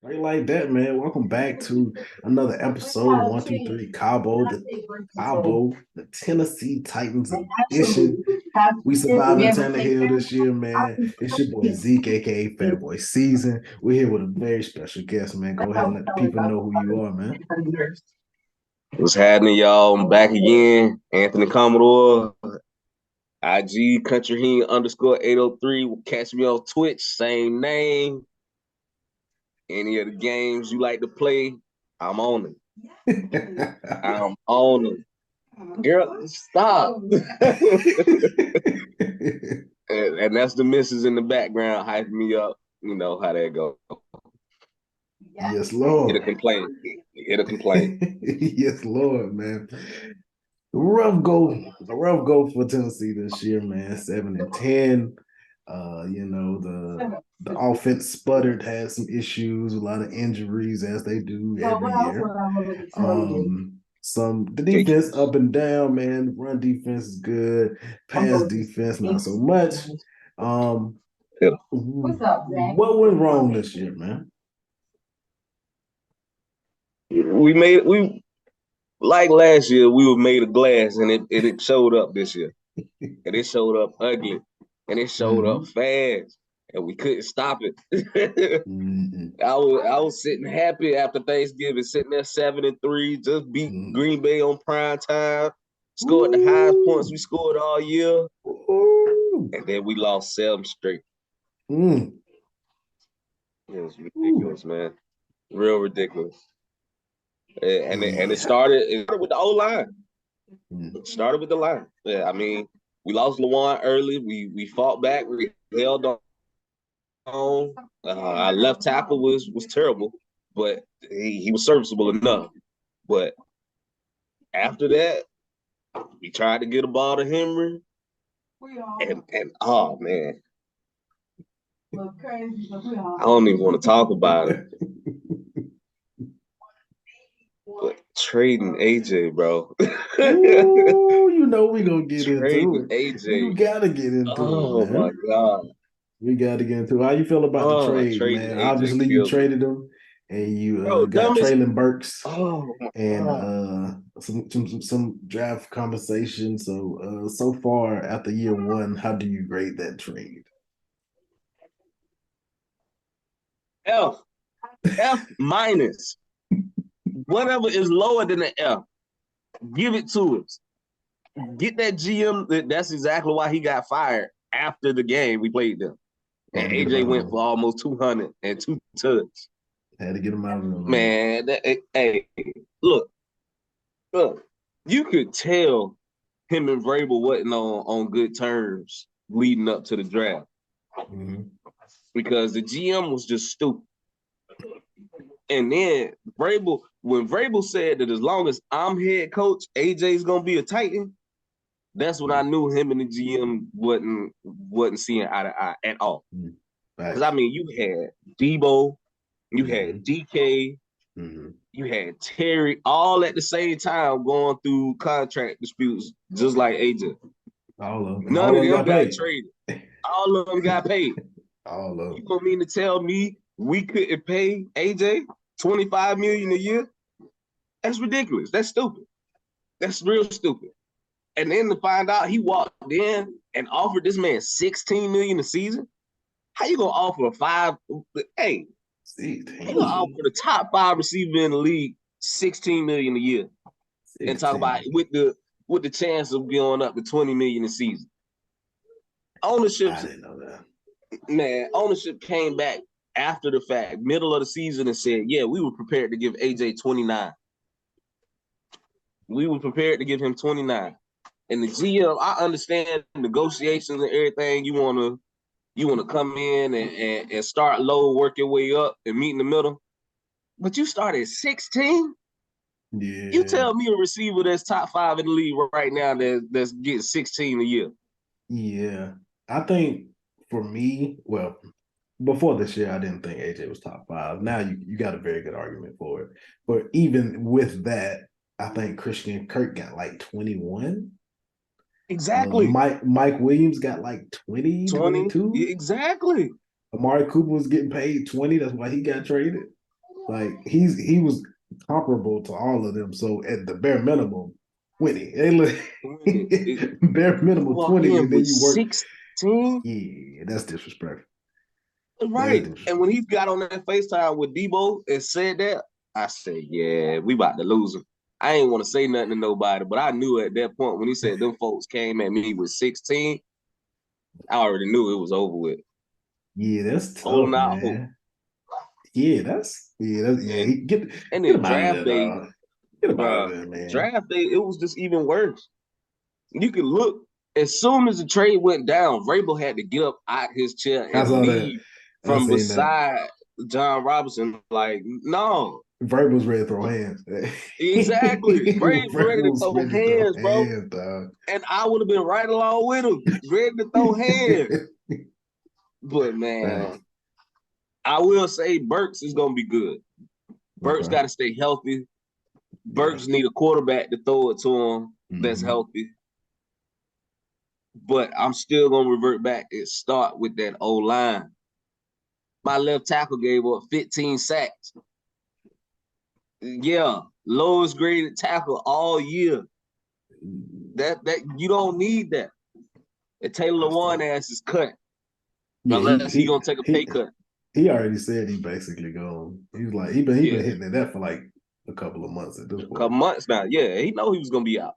Right like that, man. Welcome back to another episode of 123 Cabo, the Tennessee Titans edition. We survived in Tannehill this year, man. It's your boy Zeke, aka Fatboy Season. We're here with a very special guest, man. Go ahead and let the people know who you are, man. What's happening, y'all? I'm back again. Anthony Commodore, IG Country Heen _803. Catch me on Twitch, same name. Any of the games you like to play, I'm on it. I'm on it. Girl, stop. and that's the missus in the background hyping me up. You know how that go. Yes, Hit a Lord. complaint. Hit a complaint. Yes, Lord, man. A rough go for Tennessee this year, man. 7-10. The offense sputtered, had some issues, a lot of injuries as they do every year. The defense up and down, man. Run defense is good. Pass defense, not so much. What went wrong this year, man? We like last year, we were made of glass, and it showed up this year. And it showed up ugly. And it showed up fast. And we couldn't stop it. I was sitting happy after Thanksgiving, sitting there 7-3, just beat Green Bay on prime time, scored the highest points we scored all year. And then we lost 7 straight. It was ridiculous, man. Real ridiculous. And it started with the O-line. It started with the line. Yeah, I mean, we lost Lawan early. We fought back. We held on. Our left tackle was terrible, but he was serviceable enough. But after that, we tried to get a ball to Henry, and oh man, I don't even want to talk about it. But trading AJ, bro. Ooh, you know we gonna get trading into it. AJ. You gotta get into oh it, man. My god. We gotta get into it. How you feel about the trade, Trading man? AJ Obviously, you traded him, and you got Traylon Burks and some draft compensation. So far after year one, how do you grade that trade? F minus. Whatever is lower than the F, give it to us. Get that GM. That's exactly why he got fired after the game we played them. And AJ went for almost 200 and 2 touchdowns. Had to get him out of there. Man, hey, look. You could tell him and Vrabel wasn't on good terms leading up to the draft. Because the GM was just stupid. And then when Vrabel said that as long as I'm head coach, AJ's gonna be a Titan, that's when I knew him and the GM wasn't seeing eye to eye at all. Because I mean, you had Debo, you had DK, you had Terry, all at the same time going through contract disputes, just like AJ. All of them. None of them got traded. All of them got paid. All of them. You gonna mean to tell me we couldn't pay AJ $25 million a year? That's ridiculous. That's stupid. That's real stupid. And then to find out he walked in and offered this man $16 million a season. How you gonna offer a five? Hey, you gonna offer the top 5 receiver in the league $16 million a year, 16. And talk about with the chance of going up to $20 million a season. Ownership, I didn't know that. Man, ownership came back after the fact, middle of the season, and said, "Yeah, we were prepared to give AJ 29. We were prepared to give him 29." And the GM, I understand negotiations and everything. You wanna come in and start low, work your way up, and meet in the middle. But you start at 16. Yeah. You tell me a receiver that's top 5 in the league right now that's getting 16 a year. Yeah, I think for me, well, before this year, I didn't think AJ was top 5. Now you got a very good argument for it. But even with that, I think Christian Kirk got like 21. Exactly. Mike Williams got like 20, 22. Exactly. Amari Cooper was getting paid 20. That's why he got traded. Like he was comparable to all of them. So at the bare minimum, 20. Hey, look, bare minimum Walk 20, in and then with you work. 16. Yeah, that's disrespectful. That is Right. And when disrespectful. he got on that FaceTime with Debo and said that, I said, yeah, we about to lose him. I ain't want to say nothing to nobody, but I knew at that point when he said them folks came at me with 16, I already knew it was over with. Yeah, that's tough, Holding out hope. man. Yeah. And and Get then him out of draft there, day, dog. Get him out of bro, there, man. draft day, it was just even worse. You could look as soon as the trade went down, Vrabel had to get up out his chair I and saw that. leave I from seen that. beside John Robinson. Like, no, Verb was ready to throw hands. exactly. Vrabel Verb ready to was throw ready to throw hands, bro. hands, dog. And I would have been right along with him, ready to throw hands. But Thanks. man, I will say Burks is gonna be good. Burks Okay. got to stay healthy. Yeah. Burks need a quarterback to throw it to him that's Mm-hmm. healthy. But I'm still gonna revert back and start with that O line. My left tackle gave up 15 sacks. Yeah, lowest graded tackle all year. That you don't need that. And Taylor That's Lewan tough. ass is cut Yeah, unless he gonna take a pay he cut. he already said he basically gone. He was like he Yeah, been hitting at that for like a couple of months at this a point. couple months now. Yeah, he know he was gonna be out,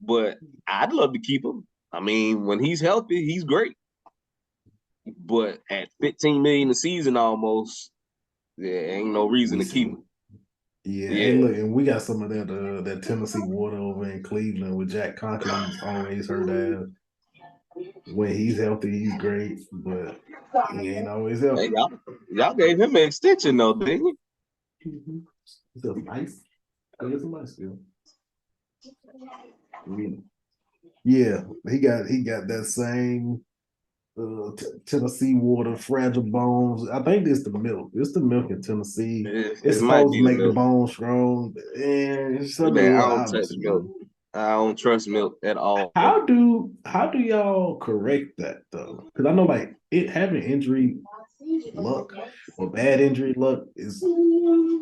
but I'd love to keep him. I mean, when he's healthy, he's great. But at 15 million a season almost, there ain't no reason We to keep see. him. Yeah, hey, Yeah. look, and we got some of that Tennessee water over in Cleveland with Jack Conklin, who's always hurt as. When he's healthy, he's great, but he ain't always Hey, healthy. y'all gave him an extension though, didn't you? Mm-hmm. Still nice. Still some nice still. Yeah. Yeah, he got that same Tennessee water, fragile bones. I think it's the milk. It's the milk in Tennessee. It's It might supposed to be the make the milk. bones strong, and it's something a Man, I little don't touch opposite, milk. man. I don't trust milk at all. How do y'all correct that though? Because I know like it having injury luck or bad injury luck is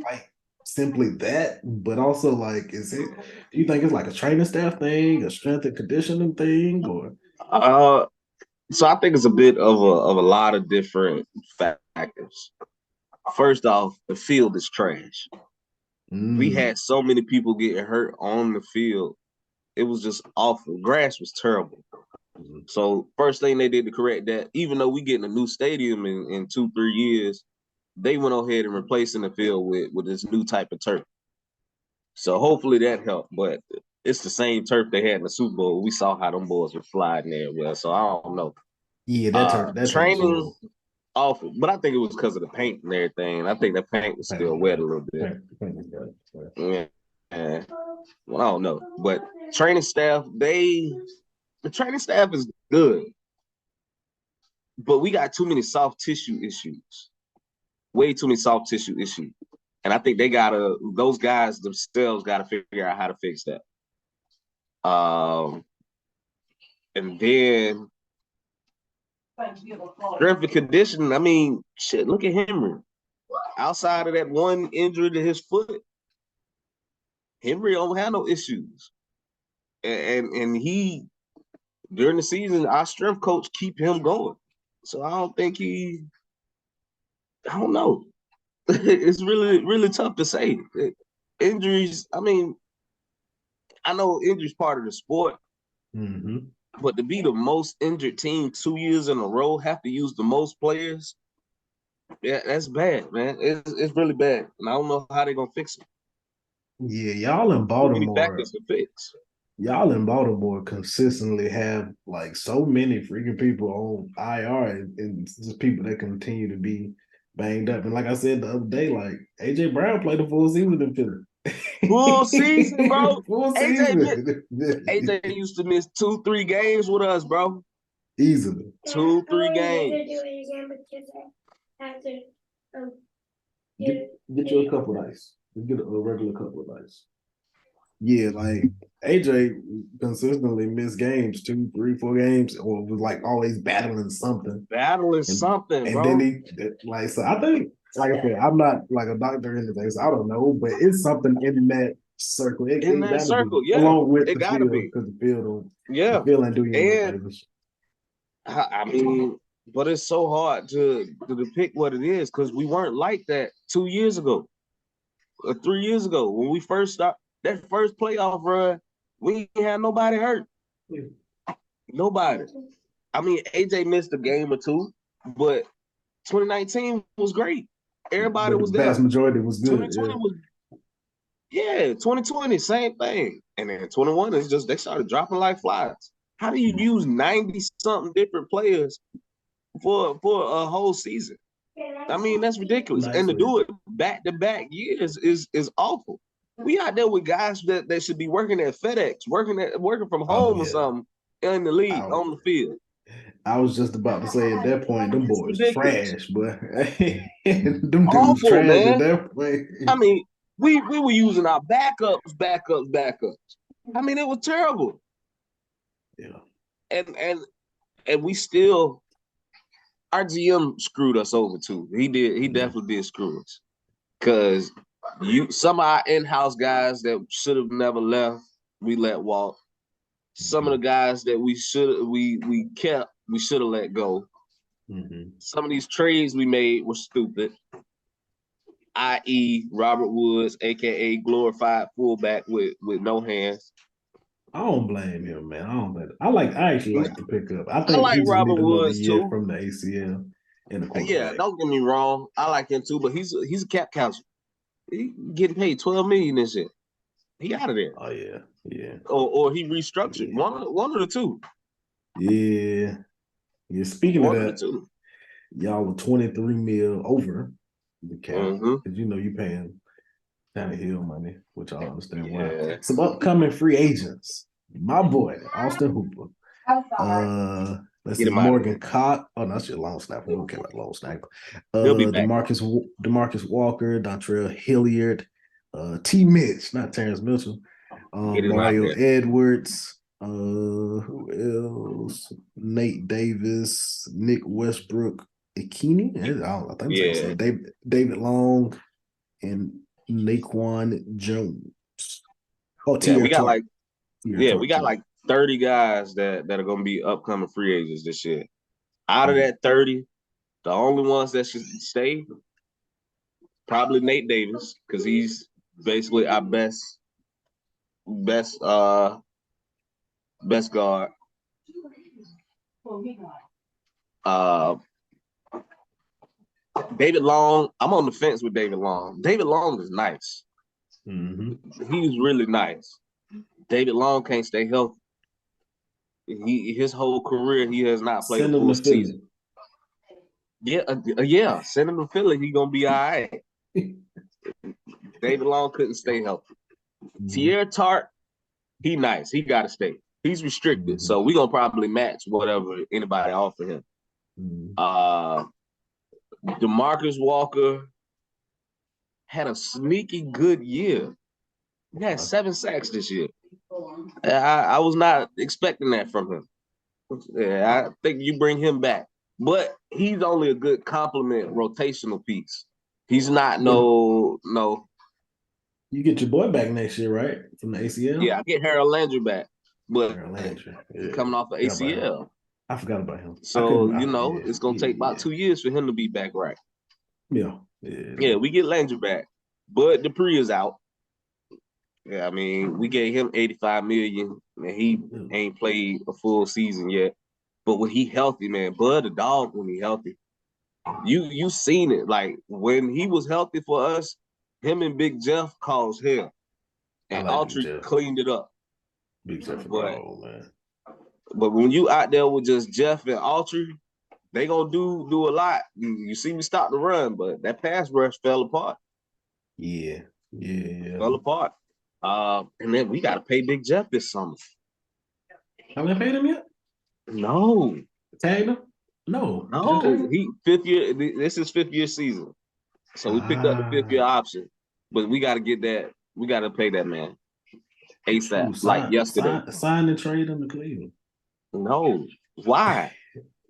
like simply that, but also like do you think it's like a training staff thing, a strength and conditioning thing, or Uh, so I think it's a bit of a lot of different factors. First off, the field is trash. We mm, had so many people getting hurt on the field. It was just awful. Grass was terrible. mm, So first thing they did to correct that, even though we getting a new stadium in 2-3 years, they went ahead and replacing the field with this new type of turf. So hopefully that helped. But it's the same turf they had in the Super Bowl. We saw how them boys were sliding there. Well, so I don't know. yeah, that turf was Training horrible. awful, but I think it was because of the paint and everything. I think the paint was Paint still was wet a bad. little bit. Paint was bad. Yeah. Yeah. Well, I don't know, but training staff, the training staff is good, but we got too many soft tissue issues. Way too many soft tissue issues. And I think those guys themselves gotta figure out how to fix that. And then strength and conditioning, I mean, shit, look at Henry. Outside of that one injury to his foot, Henry don't have no issues. And he during the season, our strength coach keep him going. So I don't know. It's really, really tough to say. Injuries, I mean, I know injuries part of the sport, Mm-hmm. but to be the most injured team 2 years in a row, have to use the most players, yeah, that's bad, man. It's really bad. And I don't know how they're gonna fix it. Yeah, y'all in Too many Baltimore factors to fix. y'all in Baltimore consistently have like so many freaking people on IR and just people that continue to be banged up. And like I said the other day, like AJ Brown played the full season in Full season, Philly. bro. Full AJ season. AJ used to miss 2-3 games with us, bro. Easily. 2-3 games. Get you a cup of ice. Get a regular cup of ice. Yeah, like AJ consistently missed games, 2, 3, 4 games, or was like always battling something. Battling And something, and then bro. he like so I think like I said, I'm not like a doctor or anything, so I don't know, but it's something in that circle. In It that gotta be circle, yeah, along with it the gotta field be. because the Yeah, field ain't doing you no and favors. I mean, but it's so hard to depict what it is because we weren't like that 2 years ago or 3 years ago when we first started that first playoff run. We ain't had nobody hurt. Nobody. I mean, AJ missed a game or two, but 2019 was great. Everybody But the was there. vast majority was good. 2020 Yeah. was 2020 same thing, and then 21 is just they started dropping like flies. How do you use 90 something different players for a whole season? I mean, that's ridiculous. And to Nicely. do it back to back years is awful. We out there with guys that should be working at FedEx, working from Oh home or yeah. something in the league I, on the field. I was just about to say at that point, them It's boys ridiculous. trash, but them dudes Awful, trash at man. that point. I mean, we were using our backups. I mean, it was terrible. Yeah. And we still our GM screwed us over too. He Yeah. definitely did screw us. Cause some of our in-house guys that should have never left, we let walk. Some of the guys that we kept, we should have let go. Mm-hmm. Some of these trades we made were stupid, i.e. Robert Woods, aka glorified fullback with no hands. I don't blame him, man. I don't blame him. I actually like the pickup. I I think like he just Robert need another Woods year too. from the ACL and the Yeah, quarterback. don't get me wrong. I like him too, but he's a cap counter. He getting paid $12 million this year. He out of there. Oh yeah, yeah, Or he restructured. yeah, One of the two. yeah, yeah. Speaking of One of the that, two. y'all were 23 mil over the cap Mm-hmm. because you know you paying Hill money, which I understand why. Yeah. Some upcoming free agents. My boy Austin Hooper. Let's Get see, him out of Morgan there. Cott. Oh, no, that's your long snapper. We don't care about long snapper. He'll be back though. Demarcus Walker, Dontrell Hilliard, T. Mitch, not Terrence Mitchell. Get him out of Mario there. Edwards. Who else? Nate Davis, Nick Westbrook, Ikini. I think I'm saying Yeah. David Long, and Naquan Jones. Oh, Yeah, Tier Tart. we got like 30 guys that are gonna be upcoming free agents this year. Out of Mm-hmm. that 30, the only ones that should stay, probably Nate Davis, because he's basically our best best guard. Uh David Long, I'm on the fence with David Long. David Long is nice. Mm-hmm. He's really nice. David Long can't stay healthy. His whole career he has not played a Send him full to Philly. season. Yeah. Send him to Philly. He gonna be all right. David Long couldn't stay healthy. Mm-hmm. Tier Tart, he nice. He gotta stay. He's restricted, so we gonna probably match whatever anybody offer him. Mm-hmm. DeMarcus Walker had a sneaky good year. He had 7 sacks this year. I was not expecting that from him. Yeah, I think you bring him back, but he's only a good complement rotational piece. He's not no. You get your boy back next year, right? From the ACL? Yeah, I get Harold Landry back, but Harold Landry. Yeah. coming off of ACL. I forgot about him. So, it's going to take about 2 years for him to be back right. Yeah. Yeah, we get Landry back. Bud Dupree is out. Yeah, I mean, we gave him $85 million, and he ain't played a full season yet. But when he healthy, man, Bud a dog when he healthy. You seen it. Like, when he was healthy for us, him and Big Jeff caused hell. And Autry cleaned it up. Big Jeff, man. But when you out there with just Jeff and Autry, they gonna do a lot. You see me stop the run, but that pass rush fell apart. Yeah. Fell apart. And then we gotta pay Big Jeff this summer. Haven't paid him yet? No. Tagged him? No. He 5th year. This is 5th year season. So we picked up the 5th year option. But we gotta get that. We gotta pay that man ASAP, like yesterday. Sign and trade him to Cleveland. No. Why?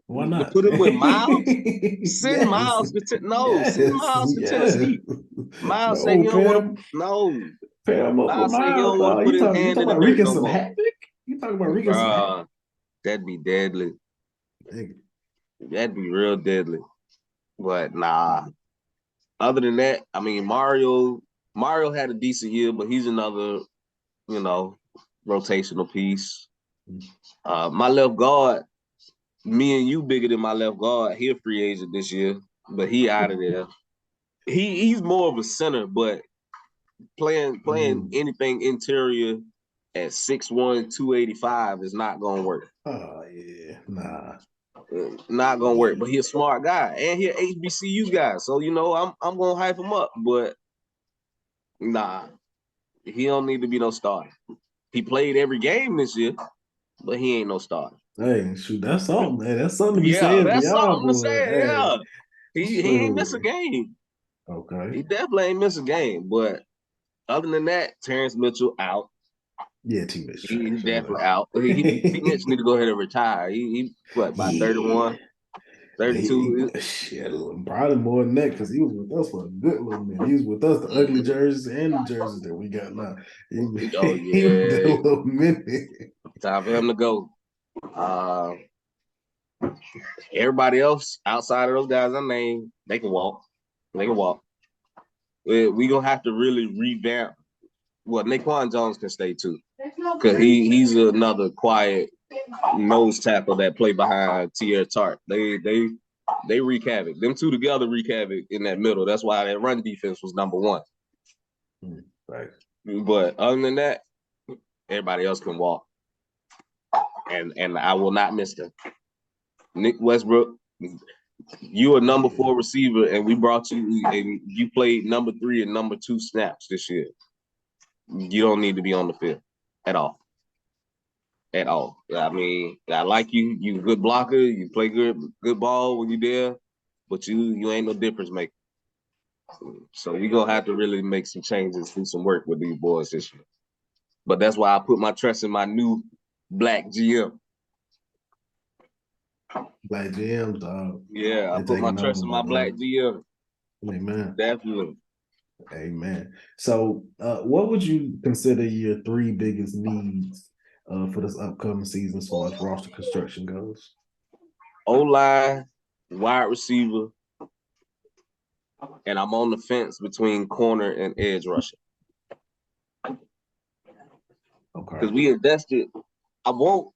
Why To not? put him with Miles? Send Yes. Miles to send Yes. Miles to Yes. Tennessee. Miles say he No, don't want to. Pam. No, Pam up with Miles say he Miles. don't want to put his You hand in talking the about dirt wreaking no some more. havoc? You talking about wreaking some havoc? Bruh, that'd be deadly. Nigga. That'd be real deadly. But nah. Other than that, I mean Mario had a decent year, but he's another, you know, rotational piece. My left guard, me and you bigger than my left guard. He a free agent this year, but he out of there. He's more of a center, but playing anything interior at 6'1", 285 is not gonna work. Oh yeah, nah. Not gonna Yeah. work. But he's a smart guy, and he's an HBCU guy, so you know I'm gonna hype him up. But nah, he don't need to be no starter. He played every game this year, but he ain't no starter. Hey, shoot, that's something, man. That's something to be Yeah, saying for that's y'all, something to boy. say. Hey, Yeah, he ain't miss a shoot. game. Okay. He definitely ain't miss a game. But other than that, Terrence Mitchell out. Yeah, T Mitch He's trash. definitely out. T Mitch need to go ahead and retire. He what, by Yeah. 31, 32? Shit, probably more than that because he was with us for a good little minute. He was with us, the ugly jerseys and the jerseys that we got now. Oh He was there a yeah, little minute. time for him to go. Uh, Everybody else outside of those guys I named, they can walk. They can walk. We gonna have to really revamp. Well, Naquan Jones can stay too, because he's another quiet nose tackle that play behind Tierre Tart. They wreak havoc. Them two together wreak havoc in that middle. That's why that run defense was number one. Right. But other than that, everybody else can walk, and I will not miss them. Nick Westbrook, you a number 4 receiver, and we brought you, and you played number 3 and number 2 snaps this year. You don't need to be on the field at all. At all. I mean, I like you. You a good blocker. You play good ball when you there, but you ain't no difference maker. So we gonna have to really make some changes, do some work with these boys this year. But that's why I put my trust in my new black GM. Black GMs, dog. Yeah, I They're put my taking trust over, in my my black brother. GM. Amen. Definitely. Amen. So, what would you consider your 3 biggest needs for this upcoming season as far as roster construction goes? O-line, wide receiver, and I'm on the fence between corner and edge rusher. Okay. Because we invested, I won't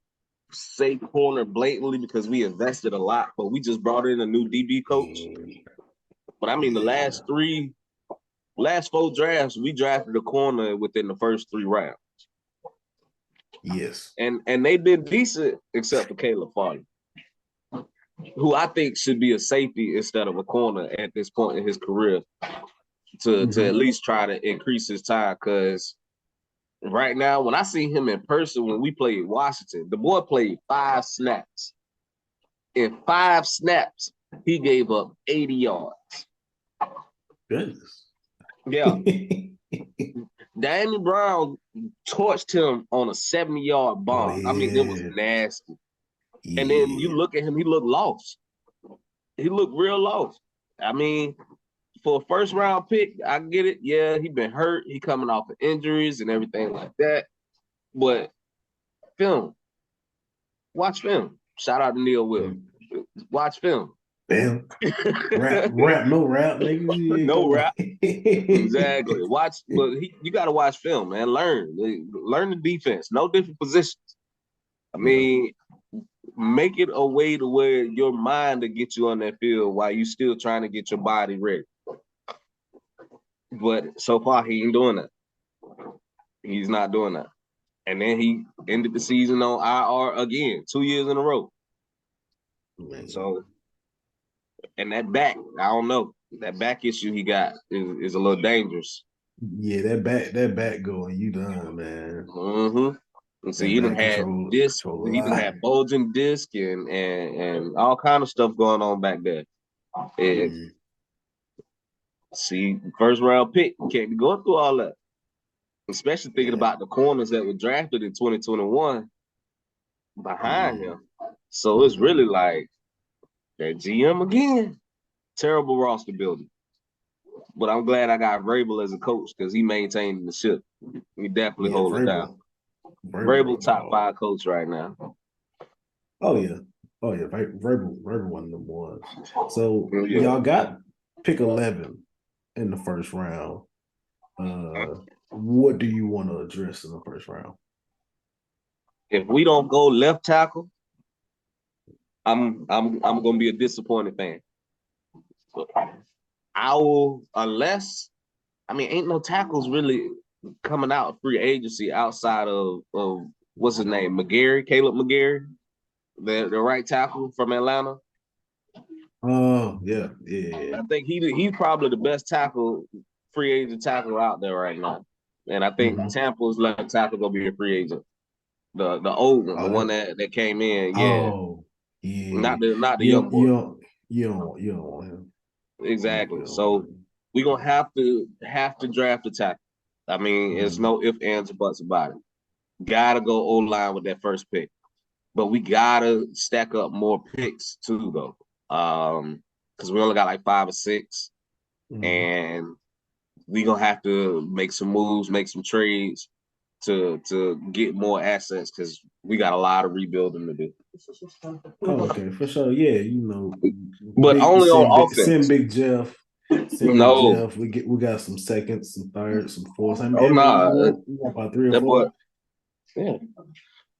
say corner blatantly because we invested a lot, but we just brought in a new DB coach. But I mean, the last 4 drafts, we drafted a corner within the first 3 rounds. Yes. And they've been decent except for Caleb Farley, who I think should be a safety instead of a corner at this point in his career to at least try to increase his time. Because right now, when I see him in person, when we played Washington, the boy played 5 snaps. In 5 snaps, he gave up 80 yards. Goodness. Yeah. Danny Brown torched him on a 70-yard bomb. Oh, yeah. I mean, it was nasty. Yeah. And then you look at him, he looked lost. He looked real lost. I mean, for a first-round pick, I get it. Yeah, he been hurt. He coming off of injuries and everything like that. But film. Watch film. Shout out to Neil Will. Watch film. Bam. Rap, no rap, nigga. No rap. Exactly. Watch, but you got to watch film, man. Learn the defense. No different positions. I mean, make it a way to where your mind to get you on that field while you still trying to get your body ready. But so far, he ain't doing that. He's not doing that. And then he ended the season on IR again, 2 years in a row. So, and that back, I don't know. That back issue he got is a little dangerous. Yeah, that back going, you done, man. Mm-hmm. And see, he done had disc, he done had bulging disc and all kind of stuff going on back there. And see, first round pick, can't be going through all that. Especially thinking about the corners that were drafted in 2021 behind him. So it's really like That GM again. Terrible roster building. But I'm glad I got Vrabel as a coach because he maintained the ship. He definitely Yeah, hold it down. Vrabel Vrabel a top dog. 5 coach right now. Oh yeah. Oh yeah. Vrabel one of them ones. So Yeah. y'all got pick 11 in the first round. What do you want to address in the first round? If we don't go left tackle, I'm gonna be a disappointed fan. I will, unless ain't no tackles really coming out free agency outside of what's his name, Caleb McGarry, the right tackle from Atlanta. Oh yeah. I think he's probably the best free agent tackle out there right now. And I think Tampa's left tackle gonna be a free agent. The old one, the one that came in, yeah. Oh yeah. Not the young boy. You don't want him. Exactly. So we're gonna have to draft a tackle. I mean, it's no ifs, ands, or buts about it. Gotta go O-line with that first pick. But we gotta stack up more picks too, though. Because we only got like 5 or 6. And we gonna have to make some moves, make some trades to get more assets because we got a lot of rebuilding to do. Oh, okay, for sure. Yeah, But only on offense. Send Big Jeff. No. We got some seconds, some thirds, some fourths. I mean, Oh nah. we want about 3 or That 4. boy. Yeah.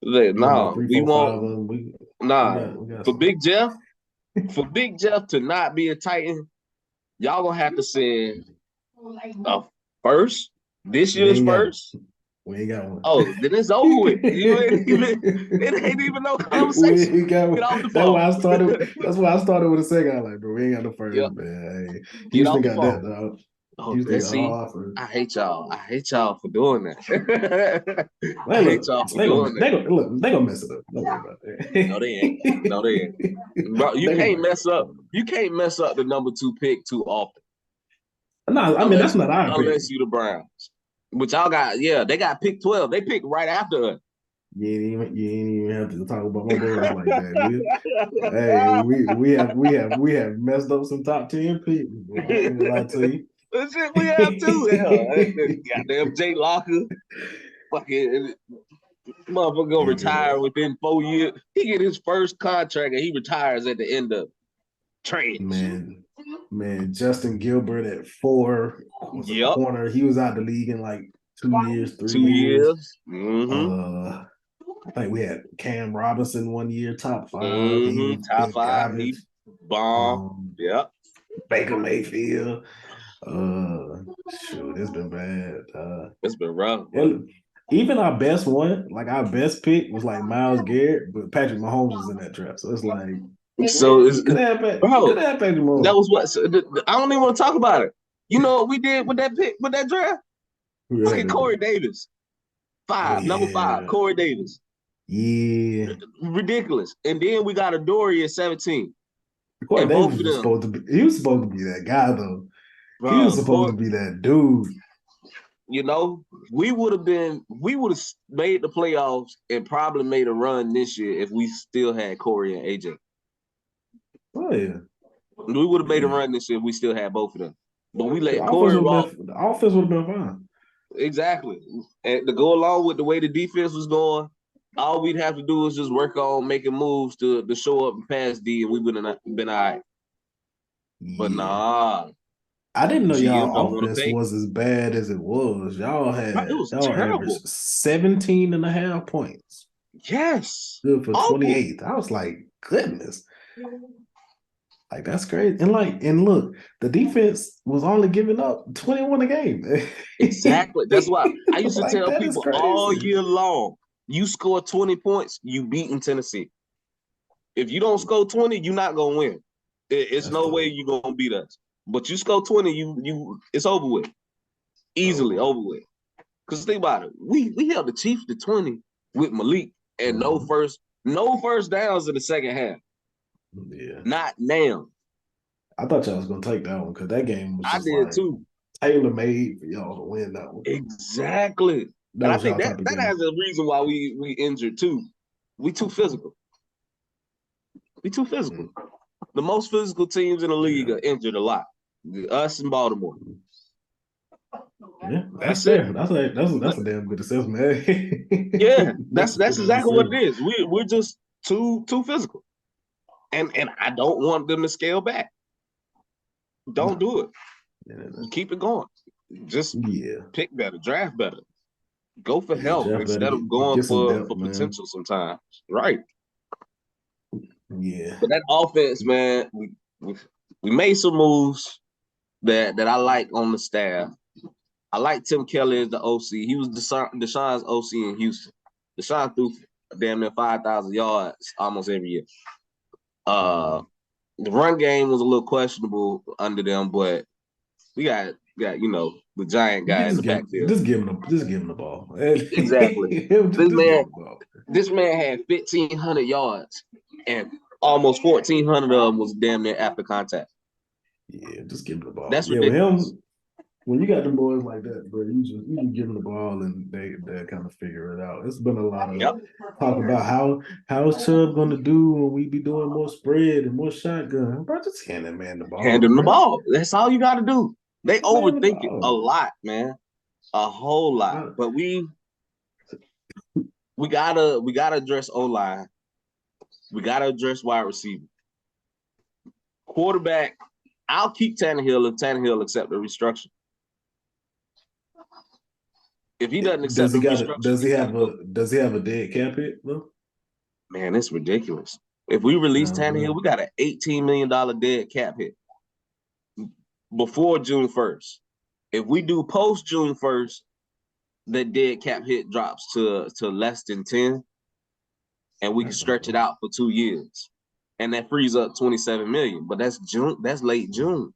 We want about No, 3, we 4, 5 of want them. We got for some. Big Jeff to not be a Titan, y'all gonna have to send a first, this year's first. We ain't got one. Oh, then it's over with. It ain't even no conversation. We ain't got one. Get off the That's phone. why I started. That's why I started with a second. I'm like, bro, we ain't got no first, Yep. man. Hey, Get Houston off the got phone. that, dog. Oh, Houston got all see, offers. I hate y'all. I hate y'all for doing that. I hate y'all for doing that. They gonna mess it up. Don't worry about that. No, they ain't. No, they ain't. Bro, you can't mess up. You can't mess up the number 2 pick too often. No, I mean that's not our pick. Unless you the Browns. But y'all got, they got pick 12. They picked right after us. You ain't even have to talk about my boys like that. Hey, we have messed up some top 10 people. Bro. I ain't gonna lie to you. Shit, we have too. Goddamn Jay Locker. Fucking motherfucker gonna retire within 4 years. He get his first contract and he retires at the end of training. Man, Justin Gilbert at 4 was a corner. He was out the league in like 2 years, 3 years. Mm-hmm. I think we had Cam Robinson 1 year, top 5. Mm-hmm. Top 5. He bomb. Yep. Baker Mayfield. Shoot, it's been bad. It's been rough. Even our best one, like our best pick, was like Myles Garrett, but Patrick Mahomes was in that draft. So it's like, could have Patrick Mahomes. That was what I don't even want to talk about it. You know what we did with that pick, with that draft? Fucking Corey Davis. 5, number 5, Corey Davis. Yeah. Ridiculous. And then we got Adoree at 17. Corey Davis was supposed to be, he was supposed to be that guy though. Bro, he was supposed to be that dude. You know, we would have made the playoffs and probably made a run this year if we still had Corey and AJ. Oh yeah. We would have made a run this year if we still had both of them. But we let Corey walk. The offense would have been fine. Exactly. And to go along with the way the defense was going, all we'd have to do is just work on making moves to show up and pass D, and we would have been all right. But nah. I didn't know y'all offense was as bad as it was. Y'all averaged 17 and a half points. Yes. Good for 28th. I was like, goodness. Like, that's crazy. And look, the defense was only giving up 21 a game. Exactly. That's why I used to tell people all year long, you score 20 points, you beating Tennessee. If you don't score 20, you're not going to win. It's no way you're going to beat us. But you score 20, it's over with. Easily over with. Because think about it. We held the Chiefs to 20 with Malik and no first downs in the second half. Yeah. Not now. I thought y'all was going to take that one because that game was just too. Tailor-made for y'all to win that one. Exactly. And I think that has a reason why we injured too. We too physical. The most physical teams in the league are injured a lot. Us and Baltimore. Yeah, that's That's it. fair. That's a damn good assessment. Yeah, That's that's a good exactly what it assessment. is. We're just too physical. And I don't want them to scale back. Don't do it. Keep it going. Just pick better, draft better. Go for health draft better. instead of going Get some for depth, man. potential sometimes. Right. Yeah. But that offense, man, we made some moves that I like on the staff. I like Tim Kelly as the OC. He was Deshaun's OC in Houston. Deshaun threw damn near 5,000 yards almost every year. The run game was a little questionable under them, but we got the giant guy in the backfield. Just give him the ball. Exactly. This man had 1,500 yards, and almost 1,400 of them was damn near after contact. Yeah, just give him the ball. That's ridiculous. With him, when you got them boys like that, bro, you just give them the ball and they kind of figure it out. It's been a lot of talk about how's Chubb going to do when we be doing more spread and more shotgun. Bro, just hand that man the ball. Hand him the ball. That's all you got to do. They overthink it a lot, man, a whole lot. But we gotta address O-line. We gotta address wide receiver. Quarterback, I'll keep Tannehill if Tannehill accept the restructure. If he doesn't accept the restructure, does he have a dead cap hit though? Man, it's ridiculous. If we release Tannehill, we got an $18 million dead cap hit before June 1st. If we do post June 1st, the dead cap hit drops to less than 10, and we can stretch it out for 2 years, and that frees up 27 million. But that's June. That's late June.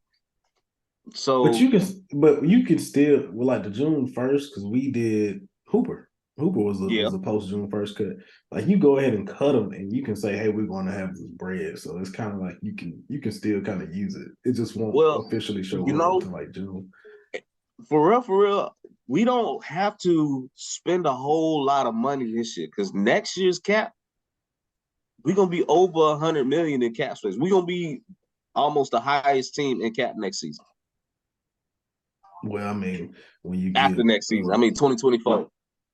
So, but you can still like the June 1st because we did Hooper. Hooper was a post June 1st cut. Like you go ahead and cut them, and you can say, "Hey, we're going to have this bread." So it's kind of like you can still kind of use it. It just won't officially show up until like June. For real, we don't have to spend a whole lot of money this year because next year's cap, we're gonna be over 100 million in cap space. We're gonna be almost the highest team in cap next season. Well, I mean, when you after next season, 2024.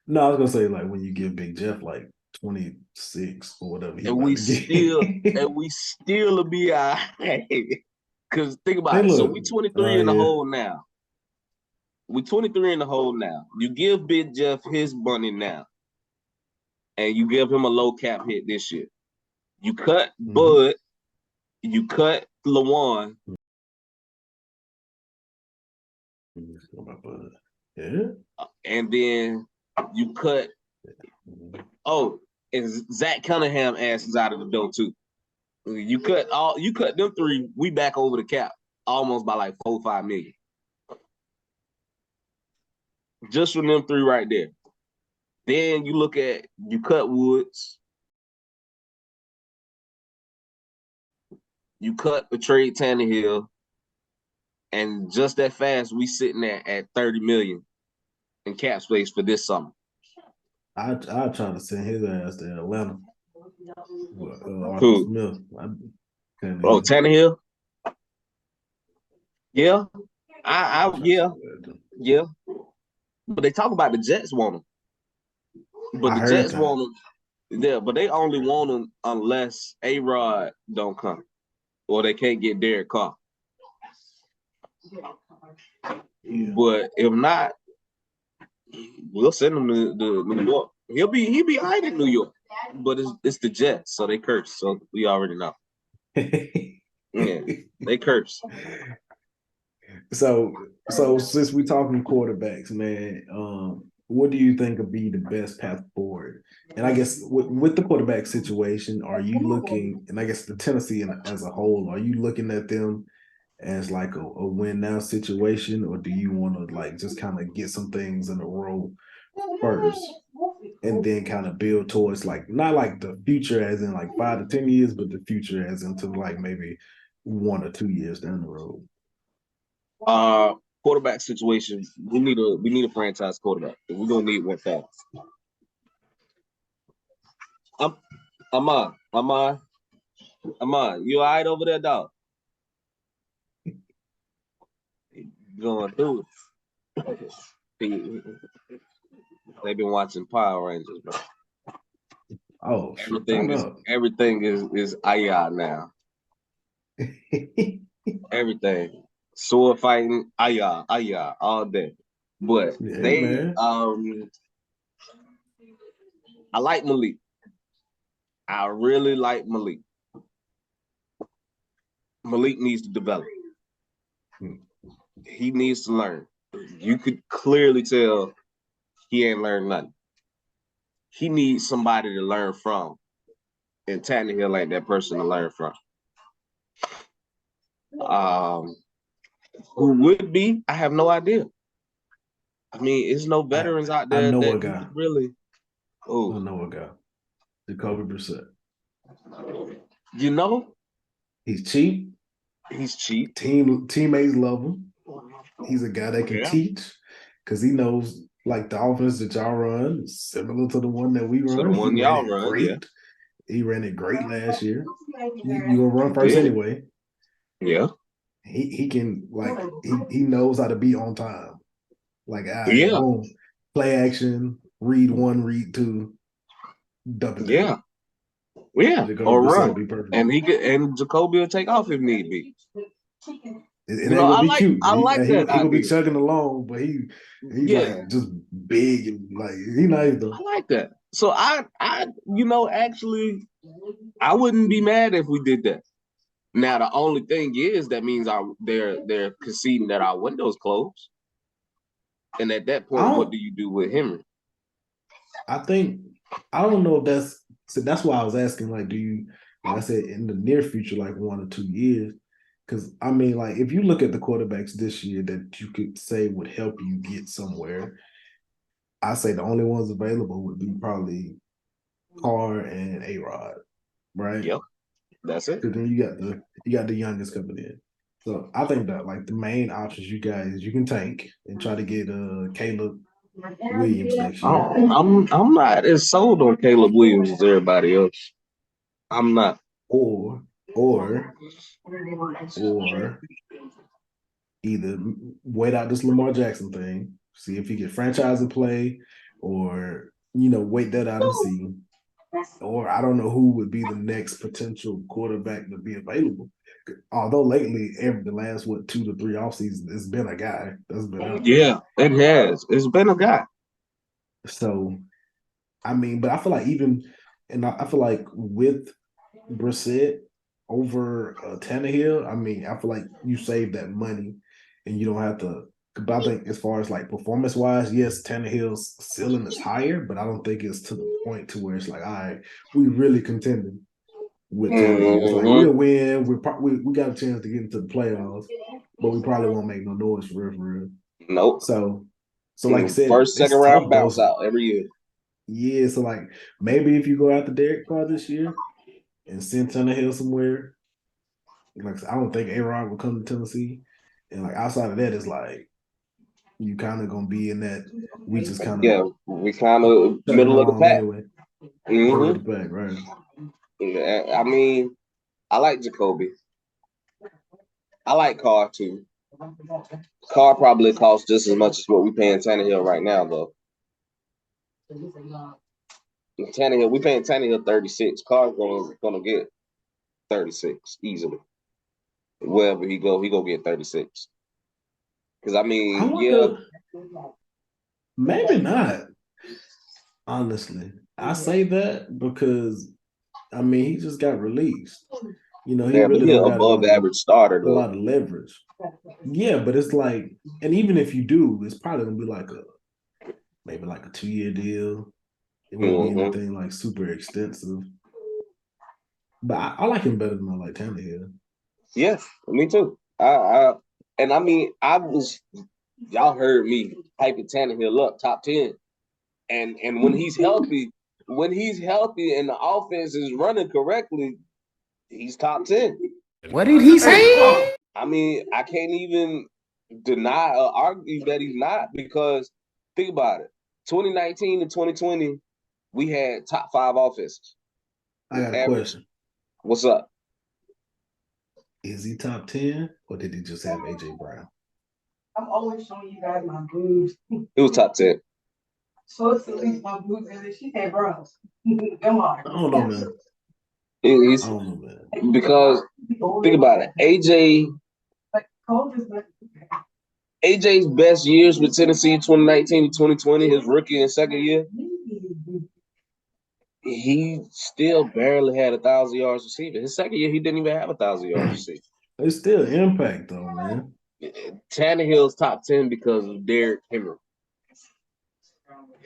No, I was gonna say like when you give Big Jeff like 26 or whatever, and we still will be all right. Because think about it. So we 23 in the hole now. We 23 in the hole now. You give Big Jeff his money now, and you give him a low cap hit this year. You cut Bud, you cut Lawan. Yeah. And then you cut. And Zach Cunningham ass is out of the door too. You cut them three. We back over the cap almost by like 4-5 million. Just from them three right there. Then you cut Woods. You cut a trade Tannehill. And just that fast, we sitting at 30 million in cap space for this summer. I try to send his ass to Atlanta. Arthur Smith. Tannehill? Yeah. Yeah. But they talk about the Jets want him. But the Jets want him. Yeah, but they only want him unless A-Rod don't come. Or they can't get Derek Carr. Yeah. But if not, we'll send him to New York. He'll be all right in New York. But it's the Jets, so they curse. So we already know. Yeah, they curse. So since we're talking quarterbacks, man, what do you think would be the best path forward? And I guess with the quarterback situation, are you looking, and I guess the Tennessee as a whole, are you looking at them as like a win now situation, or do you want to like just kind of get some things in a row first and then kind of build towards like not like the future as in like 5 to 10 years, but the future as into like maybe 1 or 2 years down the road? Quarterback situation, we need a franchise quarterback. We're gonna need one fast. Am I? Come on, you all right over there, dog? Going through it. They've been watching Power Rangers, bro. Oh, shit, turn up. Everything is Aya now. Everything. Sword fighting, Aya, all day. But Yeah, man. I like Malik. I really like Malik. Malik needs to develop. He needs to learn. You could clearly tell he ain't learned nothing. He needs somebody to learn from. And Tannehill ain't that person to learn from. Who would be? I have no idea. I mean, there's no veterans out there I know that a guy. really. Oh, I know a guy. Jacoby Brissett. You know, he's cheap. He's cheap. Teammates love him. He's a guy that can teach because he knows like the offense that y'all run is similar to the one that we run. So the one he y'all ran it run, great. Yeah. He ran it great last year. You gonna run first anyway. Yeah. He can like he knows how to be on time. Like boom, play action, read one, read two, dump it down. Yeah. Jacoby Or Brissett run. will be perfect. And Jacoby will take off if need be. It ain't gonna be cute. I like that. He gonna be chugging along, but he's like just big and like he nice though. I like that. So I actually I wouldn't be mad if we did that. Now the only thing is that means they're conceding that our window's closed. And at that point, what do you do with Henry? I don't know if that's why I was asking, like, do you, like I said, in the near future, like 1 or 2 years? Because I mean, like, if you look at the quarterbacks this year that you could say would help you get somewhere, I say the only ones available would be probably Carr and A-Rod, right? Yep, that's it. Because then you got the youngest coming in. So I think that like the main options you can tank and try to get Caleb Williams next year. I'm not as sold on Caleb Williams as everybody else. I'm not. Or either wait out this Lamar Jackson thing, see if he get franchise and play, or wait that out and see. Or I don't know who would be the next potential quarterback to be available. Although lately, the last 2 to 3 off seasons, it's been a guy that's been out. Yeah, it has. It's been a guy. So, I mean, but I feel like I feel like with Brissett over Tannehill, I mean, I feel like you save that money and you don't have to. But I think as far as like performance wise, yes, Tannehill's ceiling is higher, but I don't think it's to the point to where it's like, all right, we really contending with Tannehill. It's like we'll win. We got a chance to get into the playoffs, but we probably won't make no noise for real. Nope. So like you said, first, second round bounce out every year. Yeah, so like maybe if you go after Derek Carr this year and send Tannehill somewhere, like I don't think A-Rod will come to Tennessee, and like outside of that, it's like you kind of gonna be in that we just kind of we kind of middle of the pack anyway. Middle of the pack, right? I mean, I like Jacoby. I like Carr too. Carr probably costs just as much as what we paying Tannehill right now, though. Tannehill, we paying Tannehill 36. Carr's gonna get 36 easily. Wherever he go get 36. Because I mean, maybe not. Honestly, I say that because I mean he just got released. He really don't got above average starter though. A lot of leverage. Yeah, but it's like, and even if you do, it's probably gonna be like maybe like a 2-year deal. It won't be anything like super extensive. But I like him better than I like Tannehill. Yeah, me too. And I mean, y'all heard me hyping Tannehill up top 10. And when he's healthy and the offense is running correctly, he's top 10. What did he say? I mean, I can't even deny or argue that he's not, because think about it. 2019 and 2020, we had top 5 offenses. I got a question. What's up? Is he top 10 or did he just have AJ Brown? I'm always showing you guys my boobs. It was top 10. So it's at least my boobs, and she said, bro, come on. I don't know, man. It's, I don't know, man. because think about it. AJ's best years with Tennessee 2019 to 2020, his rookie and second year, he still barely had 1,000 yards receiving. His second year, he didn't even have 1,000 yards receiving. It's still impact though, man. Tannehill's top 10 because of Derrick Henry.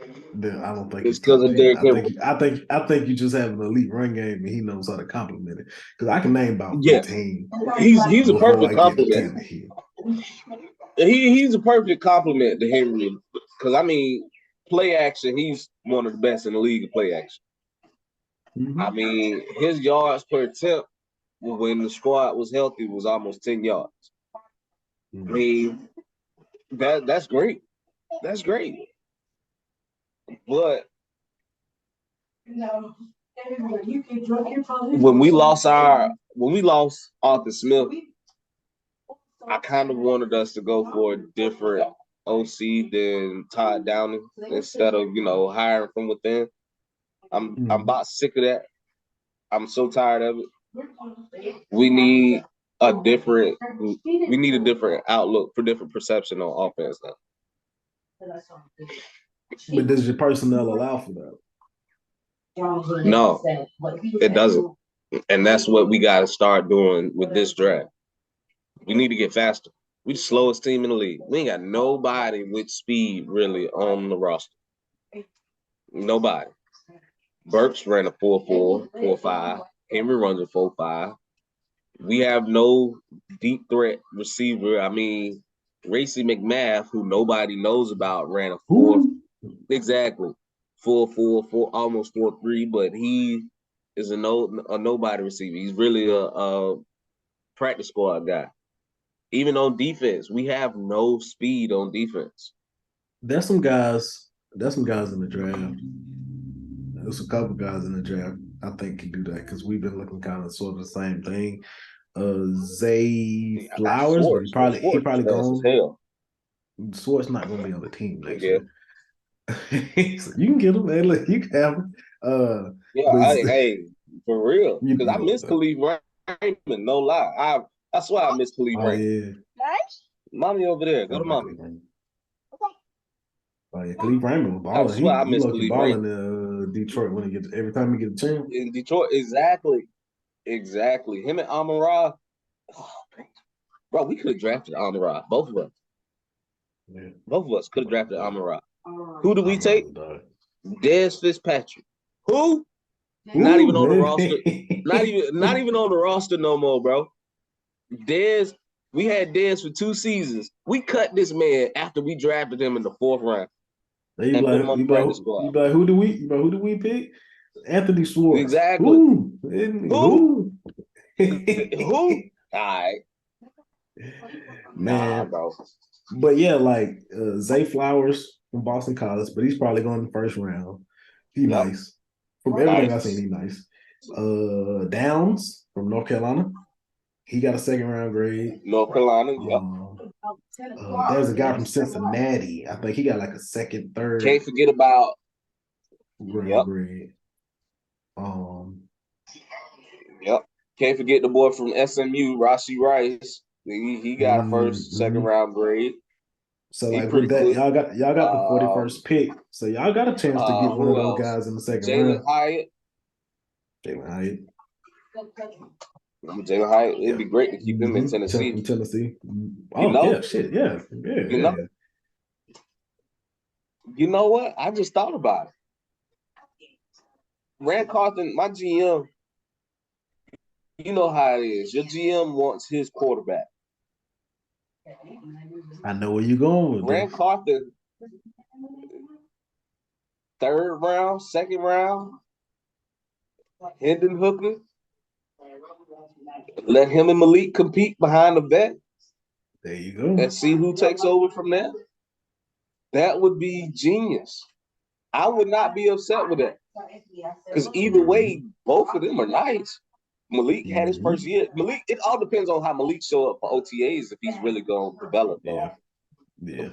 I don't think It's he's because top of 10. Derrick Henry. I think you just have an elite run game and he knows how to complement it. Because I can name about Yeah, 15 he's a before perfect I get to compliment. Tannehill. He's a perfect compliment to Henry. Because I mean, play action, he's one of the best in the league of play action. Mm-hmm. I mean, his yards per attempt when the squad was healthy was almost 10 yards. Mm-hmm. I mean, that's great. That's great. But when we lost Arthur Smith, I kind of wanted us to go for a different OC than Todd Downing instead of hiring from within. I'm about sick of that. I'm so tired of it. We need a different outlook for different perception on offense now. But does your personnel allow for that? No, it doesn't. And that's what we got to start doing with this draft. We need to get faster. We the slowest team in the league. We ain't got nobody with speed really on the roster. Nobody. Burks ran a 4.4, 4.5. Henry runs a 4.5. We have no deep threat receiver. I mean, Racy McMath, who nobody knows about, ran a 4. Exactly. 4.4, almost 4.3, but he is a nobody receiver. He's really a practice squad guy. Even on defense, we have no speed on defense. There's some guys in the draft. There's a couple guys in the draft I think can do that because we've been looking kind of sort of the same thing. Zay Flowers, but he probably gone. Swartz not gonna be on the team next year. So you can get him, man. Look, you can have him. Hey, for real, because I miss Khalif Raymond. No lie, that's why I miss Khalif Raymond. Yeah. Mommy over there. Go to mommy. Oh yeah, Khalif Raymond was balling. He lucky balling in Detroit when he every time he get a chance. In Detroit, exactly. Him and Amon-Ra. Oh, bro, we could have drafted Amon-Ra. Both of us. Yeah. Both of us could have drafted Amon-Ra. Who did we take? Dez Fitzpatrick. Who? Not even on the roster. Not even on the roster no more, bro. Dez. We had Dez for 2 seasons. We cut this man after we drafted him in the 4th round. You put him on the practice squad. Who do we pick? Anthony Swartz. Exactly. Who? Who? All right. Man, bro. But yeah, like Zay Flowers from Boston College, but he's probably going in the 1st round. He nice. From everything I've seen, he nice. Downs from North Carolina. He got a 2nd round grade. North Carolina, there's a guy from Cincinnati. I think he got like a 2nd, 3rd. Can't forget about grade. Can't forget the boy from SMU, Rashee Rice. He got a 1st, 2nd round grade. So like with that, y'all got the 41st pick. So y'all got a chance to get one of those guys in the 2nd round. Jalen Hyatt. It'd be great to keep him in Tennessee. Oh, yeah, shit. Yeah. You know what? I just thought about it. Rand Carthon, my GM, you know how it is. Your GM wants his quarterback. I know where you're going with Rand Carthon, 3rd round, 2nd round, Hendon Hooker. Let him and Malik compete behind the vet. There you go. And see who takes over from there. That would be genius. I would not be upset with that. Because either way, both of them are nice. Malik had his first year. Malik, it all depends on how Malik show up for OTAs if he's really going to develop. Yeah. Yeah.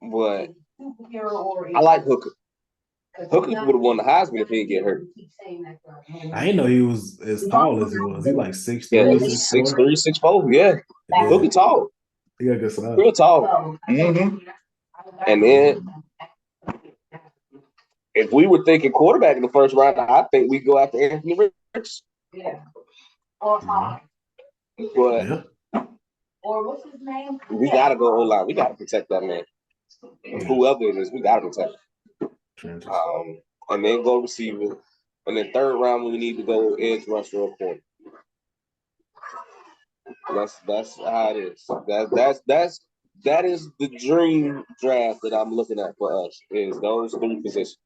But I like Hooker. Hooker would have won the Heisman if he didn't get hurt. I didn't know he was as tall as he was. He like 6'3", Yeah, 6'4". 6'3", 6'4". Yeah. Hooker tall. He got good size. Real tall. Mm-hmm. And then if we were thinking quarterback in the first round, I think we go after Anthony Ricks. Yeah. But we gotta go O-line. We gotta protect that man. Whoever it is, we gotta protect him. And then go receiver. And then third round, we need to go edge rusher or corner. That's how it is. That is the dream draft that I'm looking at for us. Is those three positions.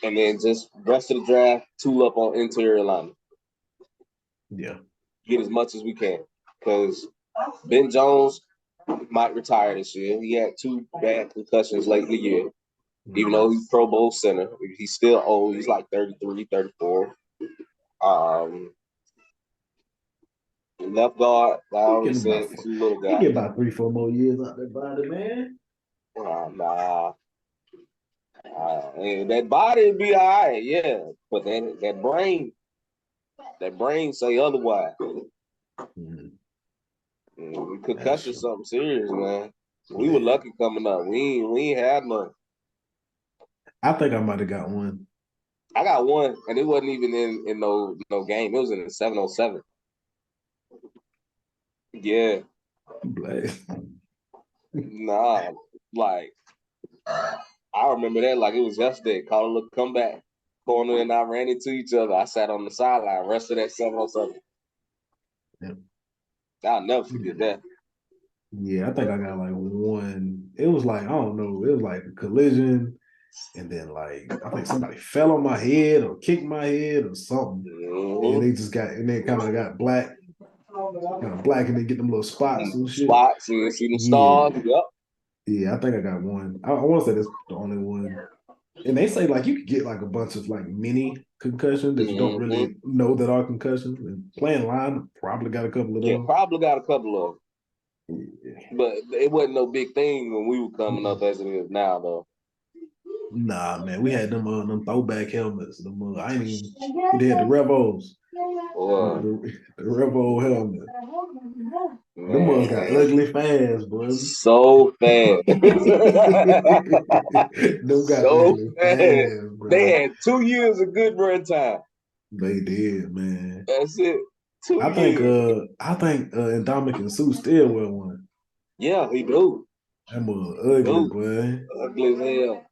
And then just rest of the draft, tool up on interior linemen. Yeah. Get as much as we can. Because Ben Jones might retire this year. He had 2 bad concussions late in the year. Even though he's Pro Bowl center, he's still old. He's like 33, 34. Left guard, I already said, he's a little guy. He get about 3-4 more years out that body, man. Nah. That body would be all right, yeah. But then that brain say otherwise. Concussion something serious, man. We were lucky coming up. We ain't had none. I think I might have got one. I got one, and it wasn't even in no game. It was in the 707. Yeah. Nah, like I remember that like it was yesterday. Caught a little comeback. Corner and I ran into each other. I sat on the sideline, rest of that 707. Yeah. I'll never forget that. Yeah, I think I got like one. It was like, I don't know, it was like a collision. And then like I think somebody fell on my head or kicked my head or something. And they just got and then kind of got black. Kind of black and they get them little spots and shit. Spots and see them stars. Yep. Yeah, I think I got one. I want to say that's the only one. And they say like you could get like a bunch of like mini concussions that you don't really know that are concussions. And playing line probably got a couple of those. Yeah, probably got a couple of them. Yeah. But it wasn't no big thing when we were coming up as it is now, though. Nah, man, we had them throwback helmets. I ain't even. They had the Revos. The Revo helmet. Man. Them ones got ugly fast, boy. So fast. Them got so ugly fast, bro. They had 2 years of good run time. They did, man. That's it. 2 years. I think Ndamukong Suh still will one. Yeah, he do. That was ugly, boy. Ugly as hell.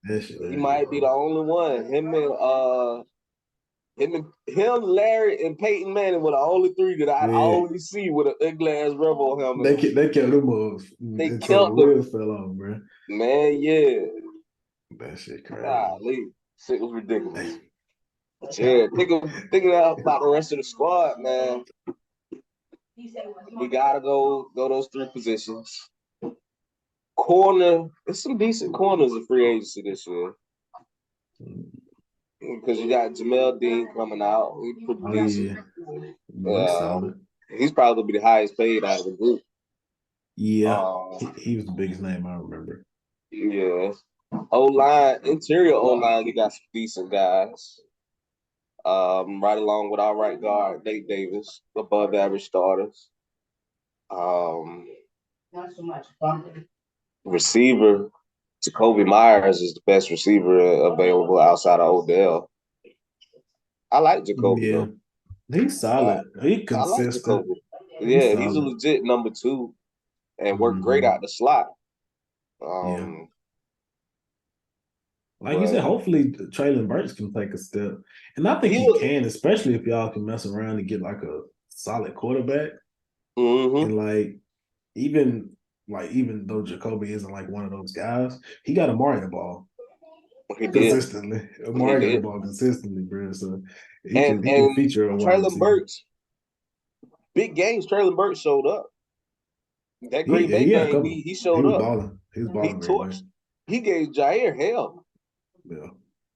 That shit. He might be the only one. Him, Larry, and Peyton Manning were the only 3 that I always see with an ugly ass Rebel helmet. They kept them off. They kept the wheels fell off, bro. Man, yeah. That shit crazy. Golly. Shit was ridiculous. Yeah, thinking about the rest of the squad, man. We gotta go those 3 positions. Corner, there's some decent corners in free agency this year. Because you got Jamel Dean coming out. He's pretty decent. Solid. He's probably going to be the highest paid out of the group. Yeah. He was the biggest name I remember. Yeah. O-line, interior O-line, you got some decent guys. Right along with our right guard, Nate Davis, above average starters. Not so much. Receiver, Jacoby Myers is the best receiver available outside of Odell. I like Jacoby. Yeah, he's solid. He's consistent. He's a legit number 2 and worked great out the slot. Like you said, hopefully Traylon Burks can take a step. And I think he can, especially if y'all can mess around and get like a solid quarterback. And like even though Jacoby isn't like one of those guys, he got Amari the ball. Consistently. Amari got the ball consistently, bro. So he can feature a Traylon Burks. Big games, Traylon Burks showed up. That Green Bay game, he showed up. He was balling. He was balling. He gave Jair hell. Yeah.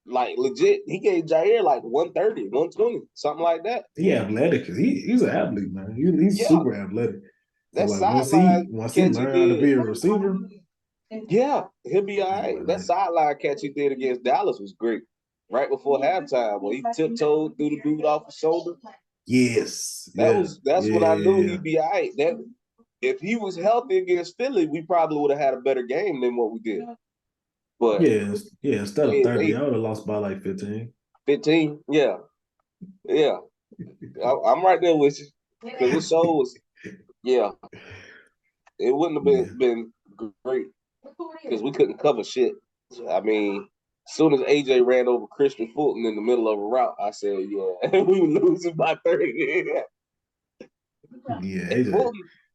like legit, he gave Jair like 130, 120, something like that. He athletic. He's an athlete, man. He's Yeah, super athletic. So that like sideline once he catch he learned how to did, be a receiver, yeah, he'll be all he gonna right. be That like, sideline catch he did against Dallas was great. Right before halftime, where he tiptoed through the dude off the shoulder. yes, yeah, That's when I knew yeah, he'd be all right. That if he was healthy against Philly, we probably would have had a better game than what we did. But yeah, yeah. Instead of 30, they I would have lost by like 15. 15, yeah, yeah. I'm right there with you because it shows. Yeah, it wouldn't have Yeah, been great because we couldn't cover shit. I mean, as soon as AJ ran over Christian Fulton in the middle of a route, I said, yeah, we were losing by 30. yeah. And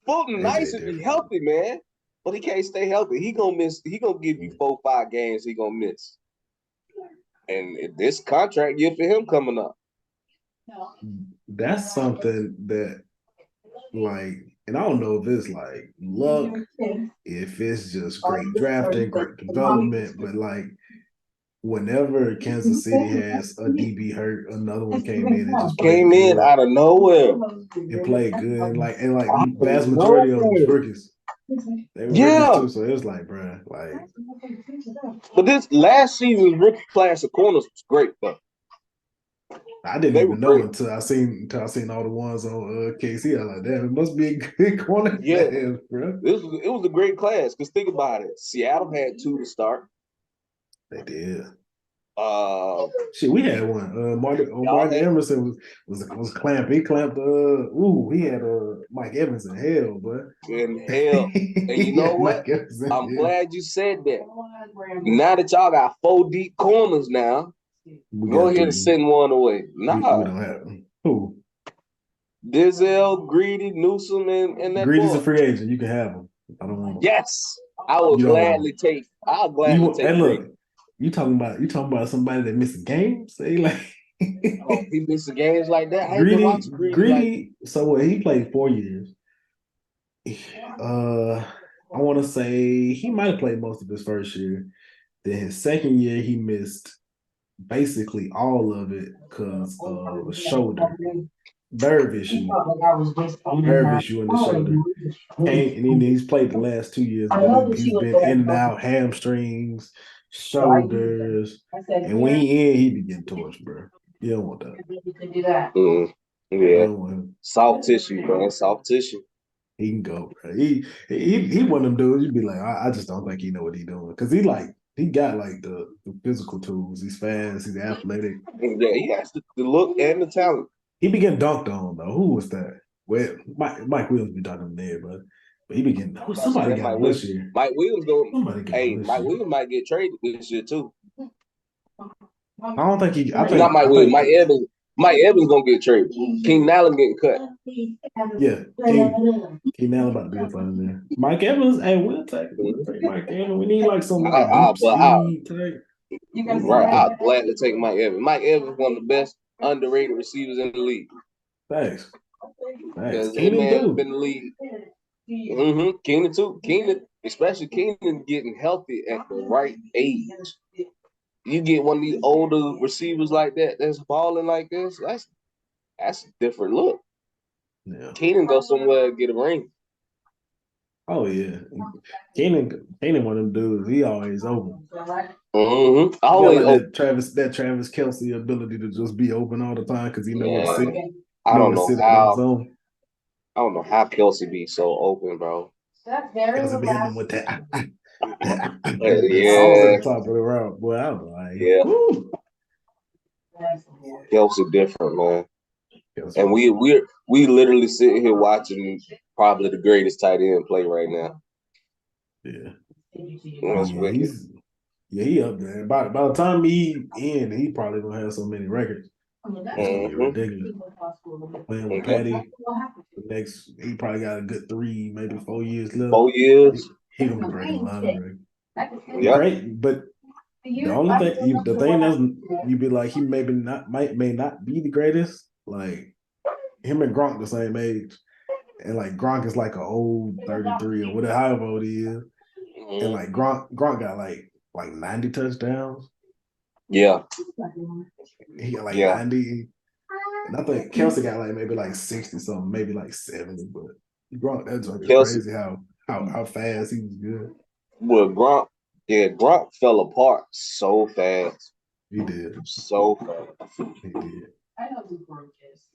Fulton nice AJ if he different. healthy, man. But he can't stay healthy. He gonna miss. He gonna give you 4, 5 games. He gonna miss. And this contract year for him coming up. That's something that like, and I don't know if it's like luck, if it's just great drafting, great development, but like whenever Kansas City has a DB hurt, another one came in and just played Came in good out of nowhere. and played good, and like Out of vast majority of them was nowhere. rookies. They were rookies Yeah. too, so it was like, bro, like But this last season's rookie class of corners was great, though. I didn't They were even know great. until I seen all the ones on KC. I was like, damn, it must be a good corner Yeah. class, bro. It was a great class. Because think about it. Seattle had 2 to start. They did. Uh, Shit, we had one. y'all Martin had Emerson was clamp. He clamped. He had Mike Evans in hell, but in hell. And you he know had what? Mike Evans in I'm hell. glad you said that. Now that y'all got 4 deep corners now, We go got ahead and 3. send one away. We Nah. don't have them. Who? Dizel, Greedy, Newsom, and that Greedy's a boy. free agent. You can have him. I don't want him. Yes. I will You don't want him. gladly take Hey, Greedy. look, you talking about somebody that missed games? Say like Oh, he missed the games like that. I ain't been Greedy, watching Greedy like Greedy. So what? He played 4 years. Uh, I want to say he might have played most of his first year. Then his second year, he missed basically all of it because of a shoulder nerve issue, in the shoulder. And then he's played the last 2 years, but he's been in and out, hamstrings, shoulders, and when he in, he be getting torched, bro. You don't want that. You yeah. don't want him. Soft tissue, man. Soft tissue. He can go, bro. He one of them dudes. You'd be like, I just don't think he know what he doing because he got like the physical tools. He's fast. He's athletic. Yeah, he has the look and the talent. He be getting dunked on though. Who was that? Well, Mike Williams be dunking him there, but he be getting. I said Somebody that got him this year. Mike Williams going. Somebody got him Hey, this Mike year. Williams might get traded this year too. I don't think he. Not Mike I Williams. think. Mike Evans. Mike Evans gonna get traded. Keenan Allen getting cut. Yeah, Keenan Allen about to be up on there. Mike Evans, hey, we'll take Mike Evans. We need like some like deep speed type. Right, I'll gladly take Mike Evans. Mike Evans one of the best underrated receivers in the league. Thanks. Because that Keenan man's too. been in the league. Keenan too. Especially Keenan getting healthy at the right age. You get one of these older receivers like that that's balling like this, that's a different look. Yeah. Keenan go somewhere and get a ring. Oh yeah. Keenan one of them dudes. He always open. He got Always like open. that Travis Kelsey ability to just be open all the time because he know where to Yeah. sit. I Know don't where to know sit in the how. zone. I don't know how Kelsey be so open, bro. Kelsey be hitting him with that sauce at Yeah, the top of the route. Boy, I was like, yeah. whoo. Kelsey different, man. Kelsey And different. we literally sitting here watching probably the greatest tight end play right now. Yeah. That's Yeah, wicked. he up there. By the time he probably gonna have so many records. It's gonna be ridiculous. Playing with Okay. Patty, he probably got a good 3, maybe 4 years left. 4 years. He gonna be breaking a lot of records. Yep. Great, but the only thing, the thing that's you be like, he may not be the greatest. Like him and Gronk the same age, and like Gronk is like an old 33 or whatever, however old he is, and like Gronk got like 90 touchdowns. Yeah. He got like 90. And I think Kelsey got like maybe like 60 something, maybe like 70. But Gronk, that joke is Kelsey, crazy how fast he was good. well, Gronk fell apart so fast. He did. So fast. He did.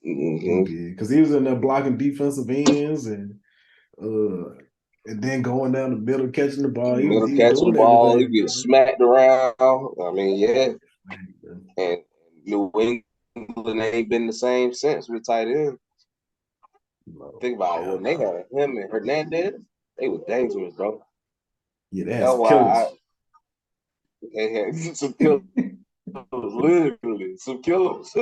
Mm-hmm. He did. Because he was in there blocking defensive ends and then going down the middle, catching the ball. He Middle was catching doing the ball, he everything, gets man. smacked around. I mean, yeah. And New England ain't been the same since with tight end. No, Think about it. When they had him and Hernandez, they were dangerous, bro. yeah, they had That's some why killers. they had some killers, literally some killers.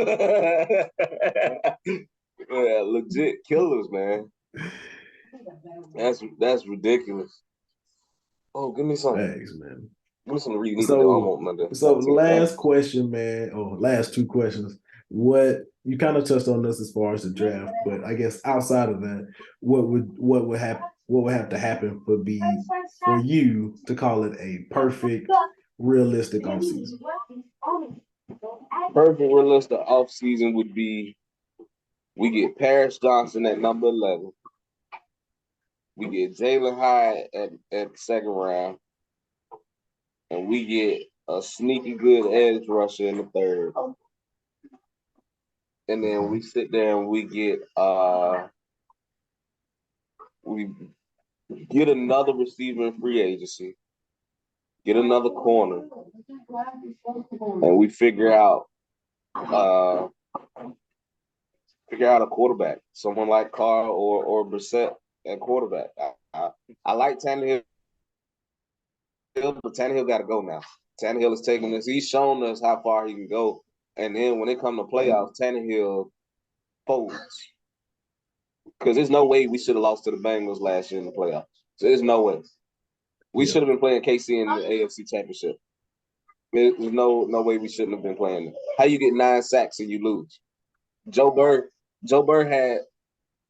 Yeah, legit killers, man. That's ridiculous. Oh, give me some. Thanks, man. Give me some to read. You need to do. I So, want another so 19 points. last question, man, or last two questions. What you kind of touched on this as far as the draft, but I guess outside of that, what would have to happen for you to call it a perfect, realistic offseason? Perfect realistic off season would be we get Paris Johnson at number 11. We get Jalen Hyde at the second round. And we get a sneaky good edge rusher in the third. And then we sit there and we get another receiver in free agency, get another corner, and we figure out a quarterback, someone like Carr or Brissett at quarterback. I like Tannehill, but Tannehill got to go now. Tannehill is taking this. He's shown us how far he can go. And then when it comes to playoffs, Tannehill folds. Because there's no way we should have lost to the Bengals last year in the playoffs. So there's no way. We should have been playing KC in the AFC Championship. There's no way we shouldn't have been playing. How you get 9 sacks and you lose? Joe Burr had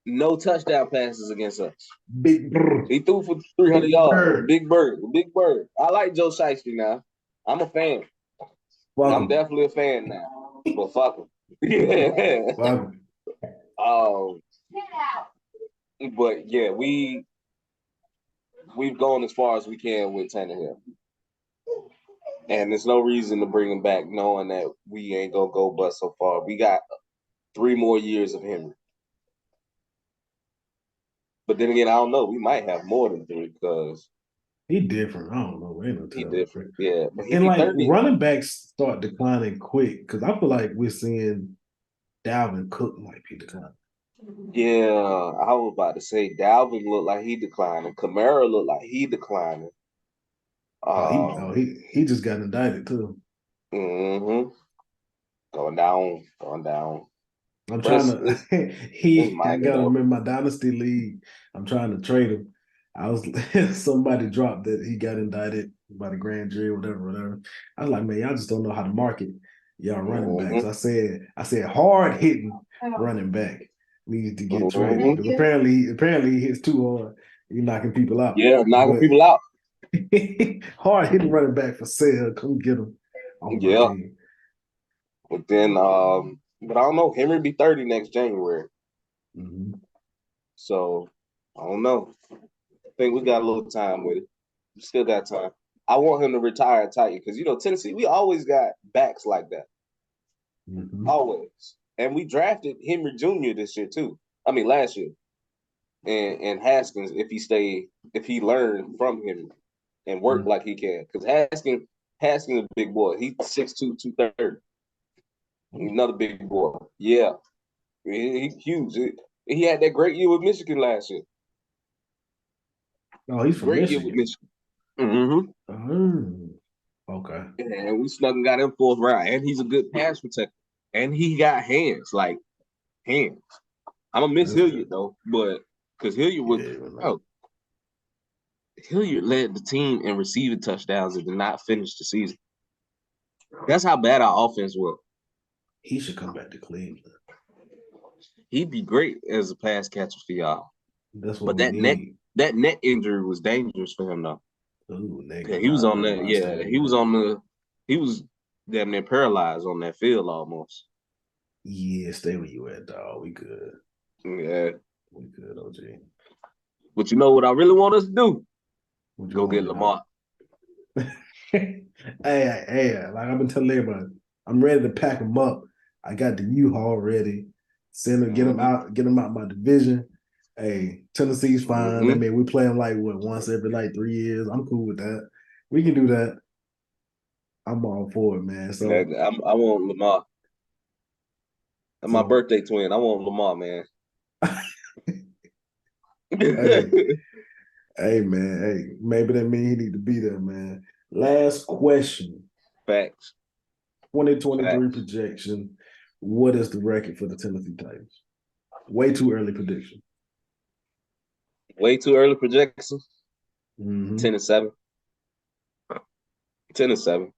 no touchdown passes against us. Big Bird. He threw for 300 Big yards. Bird. Big Bird. I like Joe Shiesty now. I'm a fan. I'm definitely a fan now. But fuck him. Yeah. Fuck him. But yeah, we've gone as far as we can with Tannehill. And there's no reason to bring him back knowing that we ain't going to go but so far. We got 3 more years of Henry. But then again, I don't know. We might have more than 3 because he different. I don't know. Ain't no he telling. different. Yeah. But And like 30. running backs start declining quick because I feel like we're seeing Dalvin Cook might be declining. Yeah, I was about to say Dalvin looked like he declining. Kamara looked like he declining. He just got indicted too. Mm-hmm. Going down. I'm trying to. I gotta though. remember my dynasty league. I'm trying to trade him. I was somebody dropped that he got indicted by the grand jury, whatever. I was like, man, y'all just don't know how to market y'all running backs. I said hard hitting running back needs to get traded because apparently he hits too hard. He's knocking people out. Yeah, knocking people out. Hard hitting running back for sale. Come get him on my team. But then, but I don't know. Henry be 30 next January. Mm-hmm. So I don't know. I think we got a little time with it. We still got time. I want him to retire at Titan because Tennessee, we always got backs like that. Mm-hmm. Always. And we drafted Henry Jr. this year too. I mean last year. And Haskins, if he learned from him and worked like he can. Because Haskins is a big boy. He's 6'2", 230. Another big boy. Yeah. He's huge. He had that great year with Michigan last year. Oh, he's from great Michigan. Year with Michigan. Mm-hmm. Okay. And we snuck and got him 4th round. And he's a good pass protector. And he got hands. I'm going to miss Hilliard, though. But because Hilliard was Hilliard led the team in receiving touchdowns and did not finish the season. That's how bad our offense was. He should come back to Cleveland. He'd be great as a pass catcher for y'all. That's what we need. That neck injury was dangerous for him though. Ooh, he was on that. Yeah, he was damn near paralyzed on that field almost. Yeah, stay where you at, dog. We good. Yeah. We good, OG. But you know what I really want us to do? What you Go get want, Lamar. hey, like I've been telling everybody, I'm ready to pack them up. I got the U-Haul ready. Send them, get them out my division. Hey, Tennessee's fine. I mean, we play them like once every like 3 years. I'm cool with that. We can do that. I'm all for it, man. So I want Lamar. That's my birthday twin. I want Lamar, man. hey, man. Hey, maybe that means he need to be there, man. Last question. Facts. 2023 projection. What is the record for the Tennessee Titans? Way too early prediction. Way too early projection. Mm-hmm. 10-7. 10-7.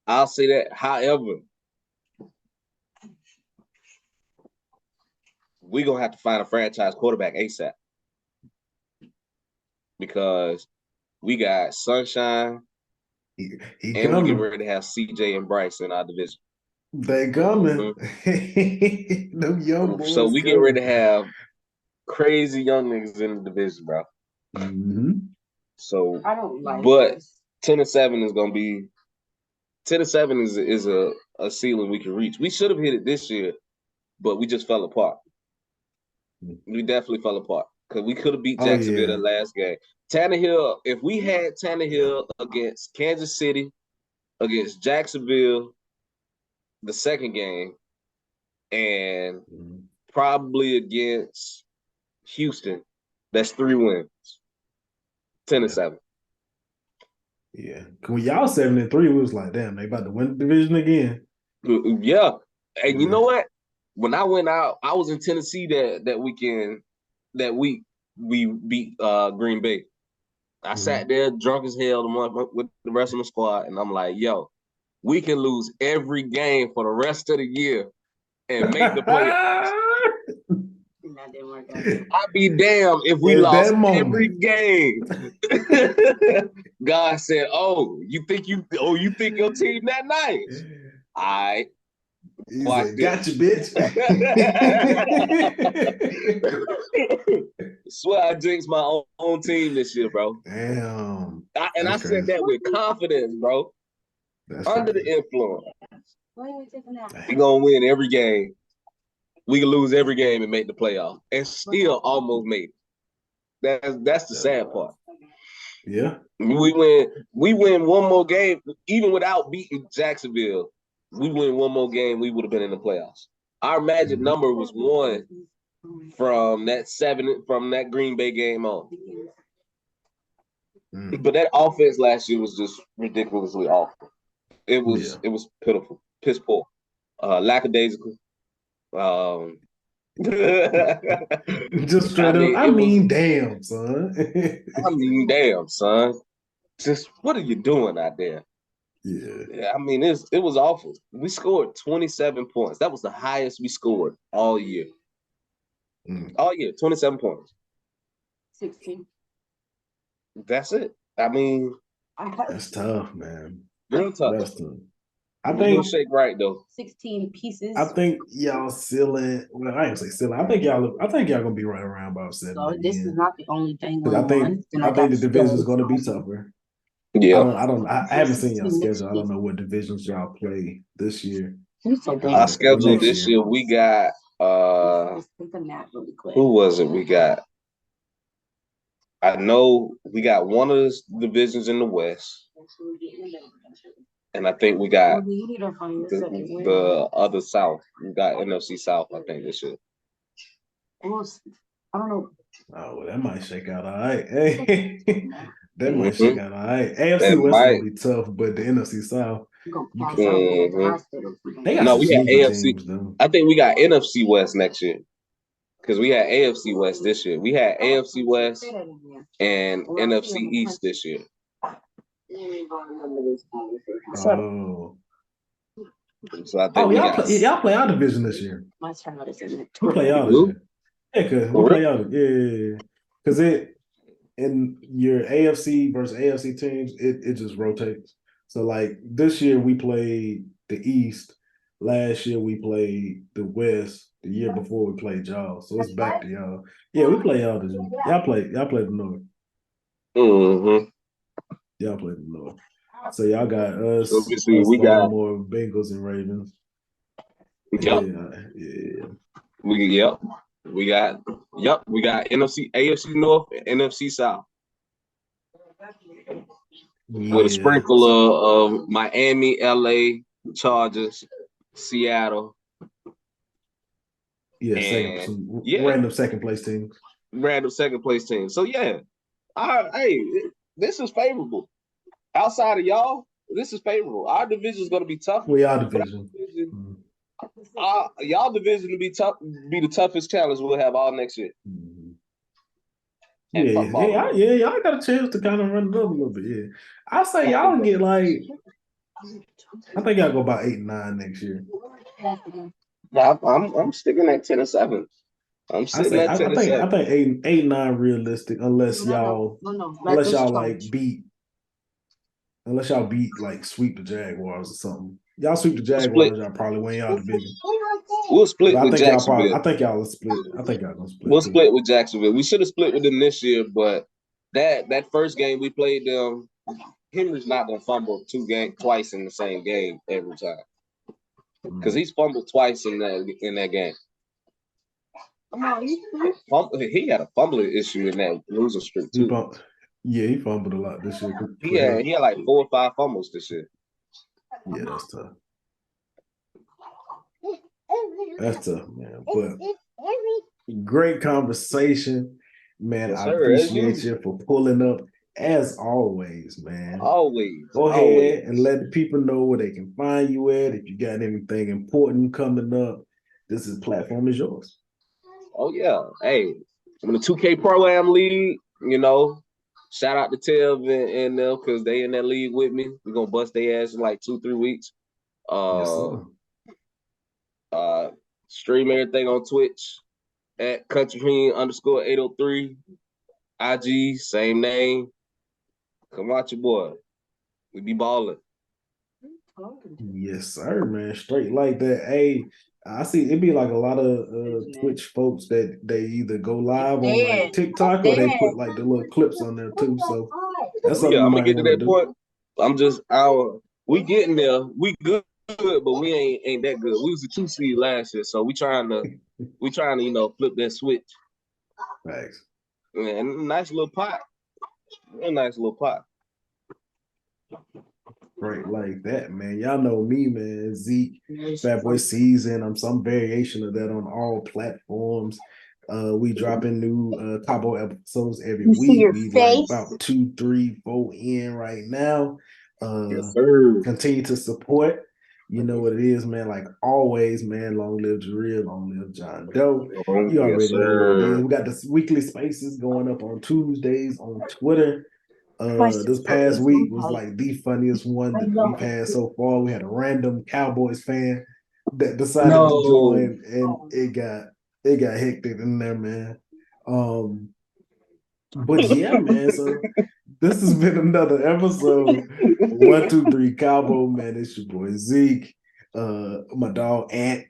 I'll say that. However, we're gonna have to find a franchise quarterback ASAP. Because we got Sunshine, He and we get ready to have CJ and Bryce in our division. They coming. Them young boys. So we get ready to have crazy young niggas in the division, bro. Mm-hmm. So I don't like. But this. 10-7 is gonna be 10-7 is a ceiling we can reach. We should have hit it this year, but we just fell apart. We definitely fell apart because we could have beat Jacksonville the last game. Tannehill, if we had Tannehill against Kansas City, against Jacksonville, the second game, and probably against Houston, that's 3 wins. 10-7. Yeah. When y'all 7-3, we was like, damn, they about to win the division again. Yeah. And you know what? When I went out, I was in Tennessee that weekend, that week we beat Green Bay. I sat there drunk as hell with the rest of the squad, and I'm like, yo, we can lose every game for the rest of the year and make the playoffs. That didn't work out. I'd be damned if we lost every game. God said, you think your team that nice? All right. He said, gotcha, bitch. Swear I jinxed my own team this year, bro. Damn. I said that with confidence, bro. That's under the influence. We're gonna win every game. We can lose every game and make the playoff, and still almost made it. That's the sad part. Yeah. We win one more game, even without beating Jacksonville. We win one more game, we would have been in the playoffs. Our magic number was 1 from that Green Bay game on. But that offense last year was just ridiculously awful. It was pitiful, piss poor, lackadaisical. Just straight up. I mean, damn, son. Damn, son. Just what are you doing out there? Yeah. I mean, it was awful. We scored 27 points. That was the highest we scored all year. All year, 27 points. 16. That's it. I mean, that's tough, man. Real tough. That's tough. I think shake right though. 16 pieces. I think y'all ceiling. Well, I ain't say ceiling. I think y'all gonna be right around about 7. So this is not the only thing. I think the division is gonna be tougher. Yeah. I haven't seen y'all schedule. I don't know what divisions y'all play this year. Our schedule this year, we got who was it? We got. I know we got one of the divisions in the West, and I think we got the other South. We got NFC South, I think, this year. I don't know. Oh, well, that might shake out all right. Hey, that might shake out all right. AFC West is gonna be tough, but the NFC South. They got we had AFC. Teams, though. I think we got NFC West next year. Because we had AFC West this year. We had AFC West and NFC East this year. Oh. So I think y'all play our division this year. My child is in it. We play y'all this year. Yeah, cause we play y'all. Yeah. Because in your AFC versus AFC teams, it just rotates. So like this year we played the East. Last year we played the West. The year before we played y'all. So it's back to y'all. Yeah, we play y'all this year. Y'all play the North. Mm-hmm. Y'all play the North. So y'all got So us, obviously we got Baltimore, Bengals, and Ravens. yep. Yeah. We got NFC, AFC North, and NFC South. With a Yeah. sprinkle of Miami, LA, Chargers, Seattle. Yeah, random second place teams. Random second place teams. So yeah, this is favorable. Outside of y'all, this is favorable. Our division is going to be tough. Our division. Y'all division will be tough. Be the toughest challenge we'll have all next year. Mm-hmm. Y'all got a chance to kind of run it up a little bit. Yeah, I say y'all get like, I think y'all go about 8-9 next year. I'm sticking at 10-7. I'm sitting at 10-7. I think 8-9 realistic unless y'all beat like sweep the Jaguars or something. Y'all sweep the Jaguars, y'all probably win y'all division. We'll split with Jacksonville. I think y'all will split. I think y'all gonna split. We'll split with Jacksonville. We should have split with them this year, but that first game we played them, Henry's not gonna fumble twice in the same game every time. Because he's fumbled twice in that game. He had a fumbling issue in that losing streak too. He fumbled a lot this year. He had like 4 or 5 fumbles this year. Yeah, that's tough. That's tough, man. But great conversation, man. Yes, I appreciate you for pulling up as always, man. Always. Go ahead and let the people know where they can find you at. If you got anything important coming up, this platform is yours. Oh yeah. Hey, I'm in the 2K program league, shout out to Tev and them because they in that league with me. We're gonna bust their ass in like 2-3 weeks. Stream everything on Twitch at countryheen_803. IG, same name. Come watch your boy. We be balling. Yes, sir, man. Straight like that. Hey, I see it be like a lot of Twitch folks that they either go live on like TikTok or they put like the little clips on there too. So that's something you might want to do. Point. We getting there. We good, but we ain't that good. We was a 2 seed last year, so we trying to flip that switch. Thanks. And nice little pot. Real nice little pot. Right like that, man. Y'all know me, man. Zeke, Fat Boy Season. I'm some variation of that on all platforms. We dropping new CABO episodes every week. We like about 2, 3, 4 in right now. Yes, sir. Continue to support. You know what it is, man. Like always, man. Long live Jarrell, long live John Doe. You already know what it is. We got the weekly spaces going up on Tuesdays on Twitter. This past week was like the funniest one that we've had so far. We had a random Cowboys fan that decided to join, and it got hectic in there, man. But yeah, man. So this has been another episode. 1, 2, 3 CABO, man. It's your boy Zeke, my dog Ant,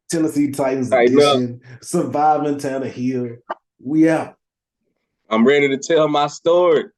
Tennessee Titans edition, surviving Tannehill. We out. I'm ready to tell my story.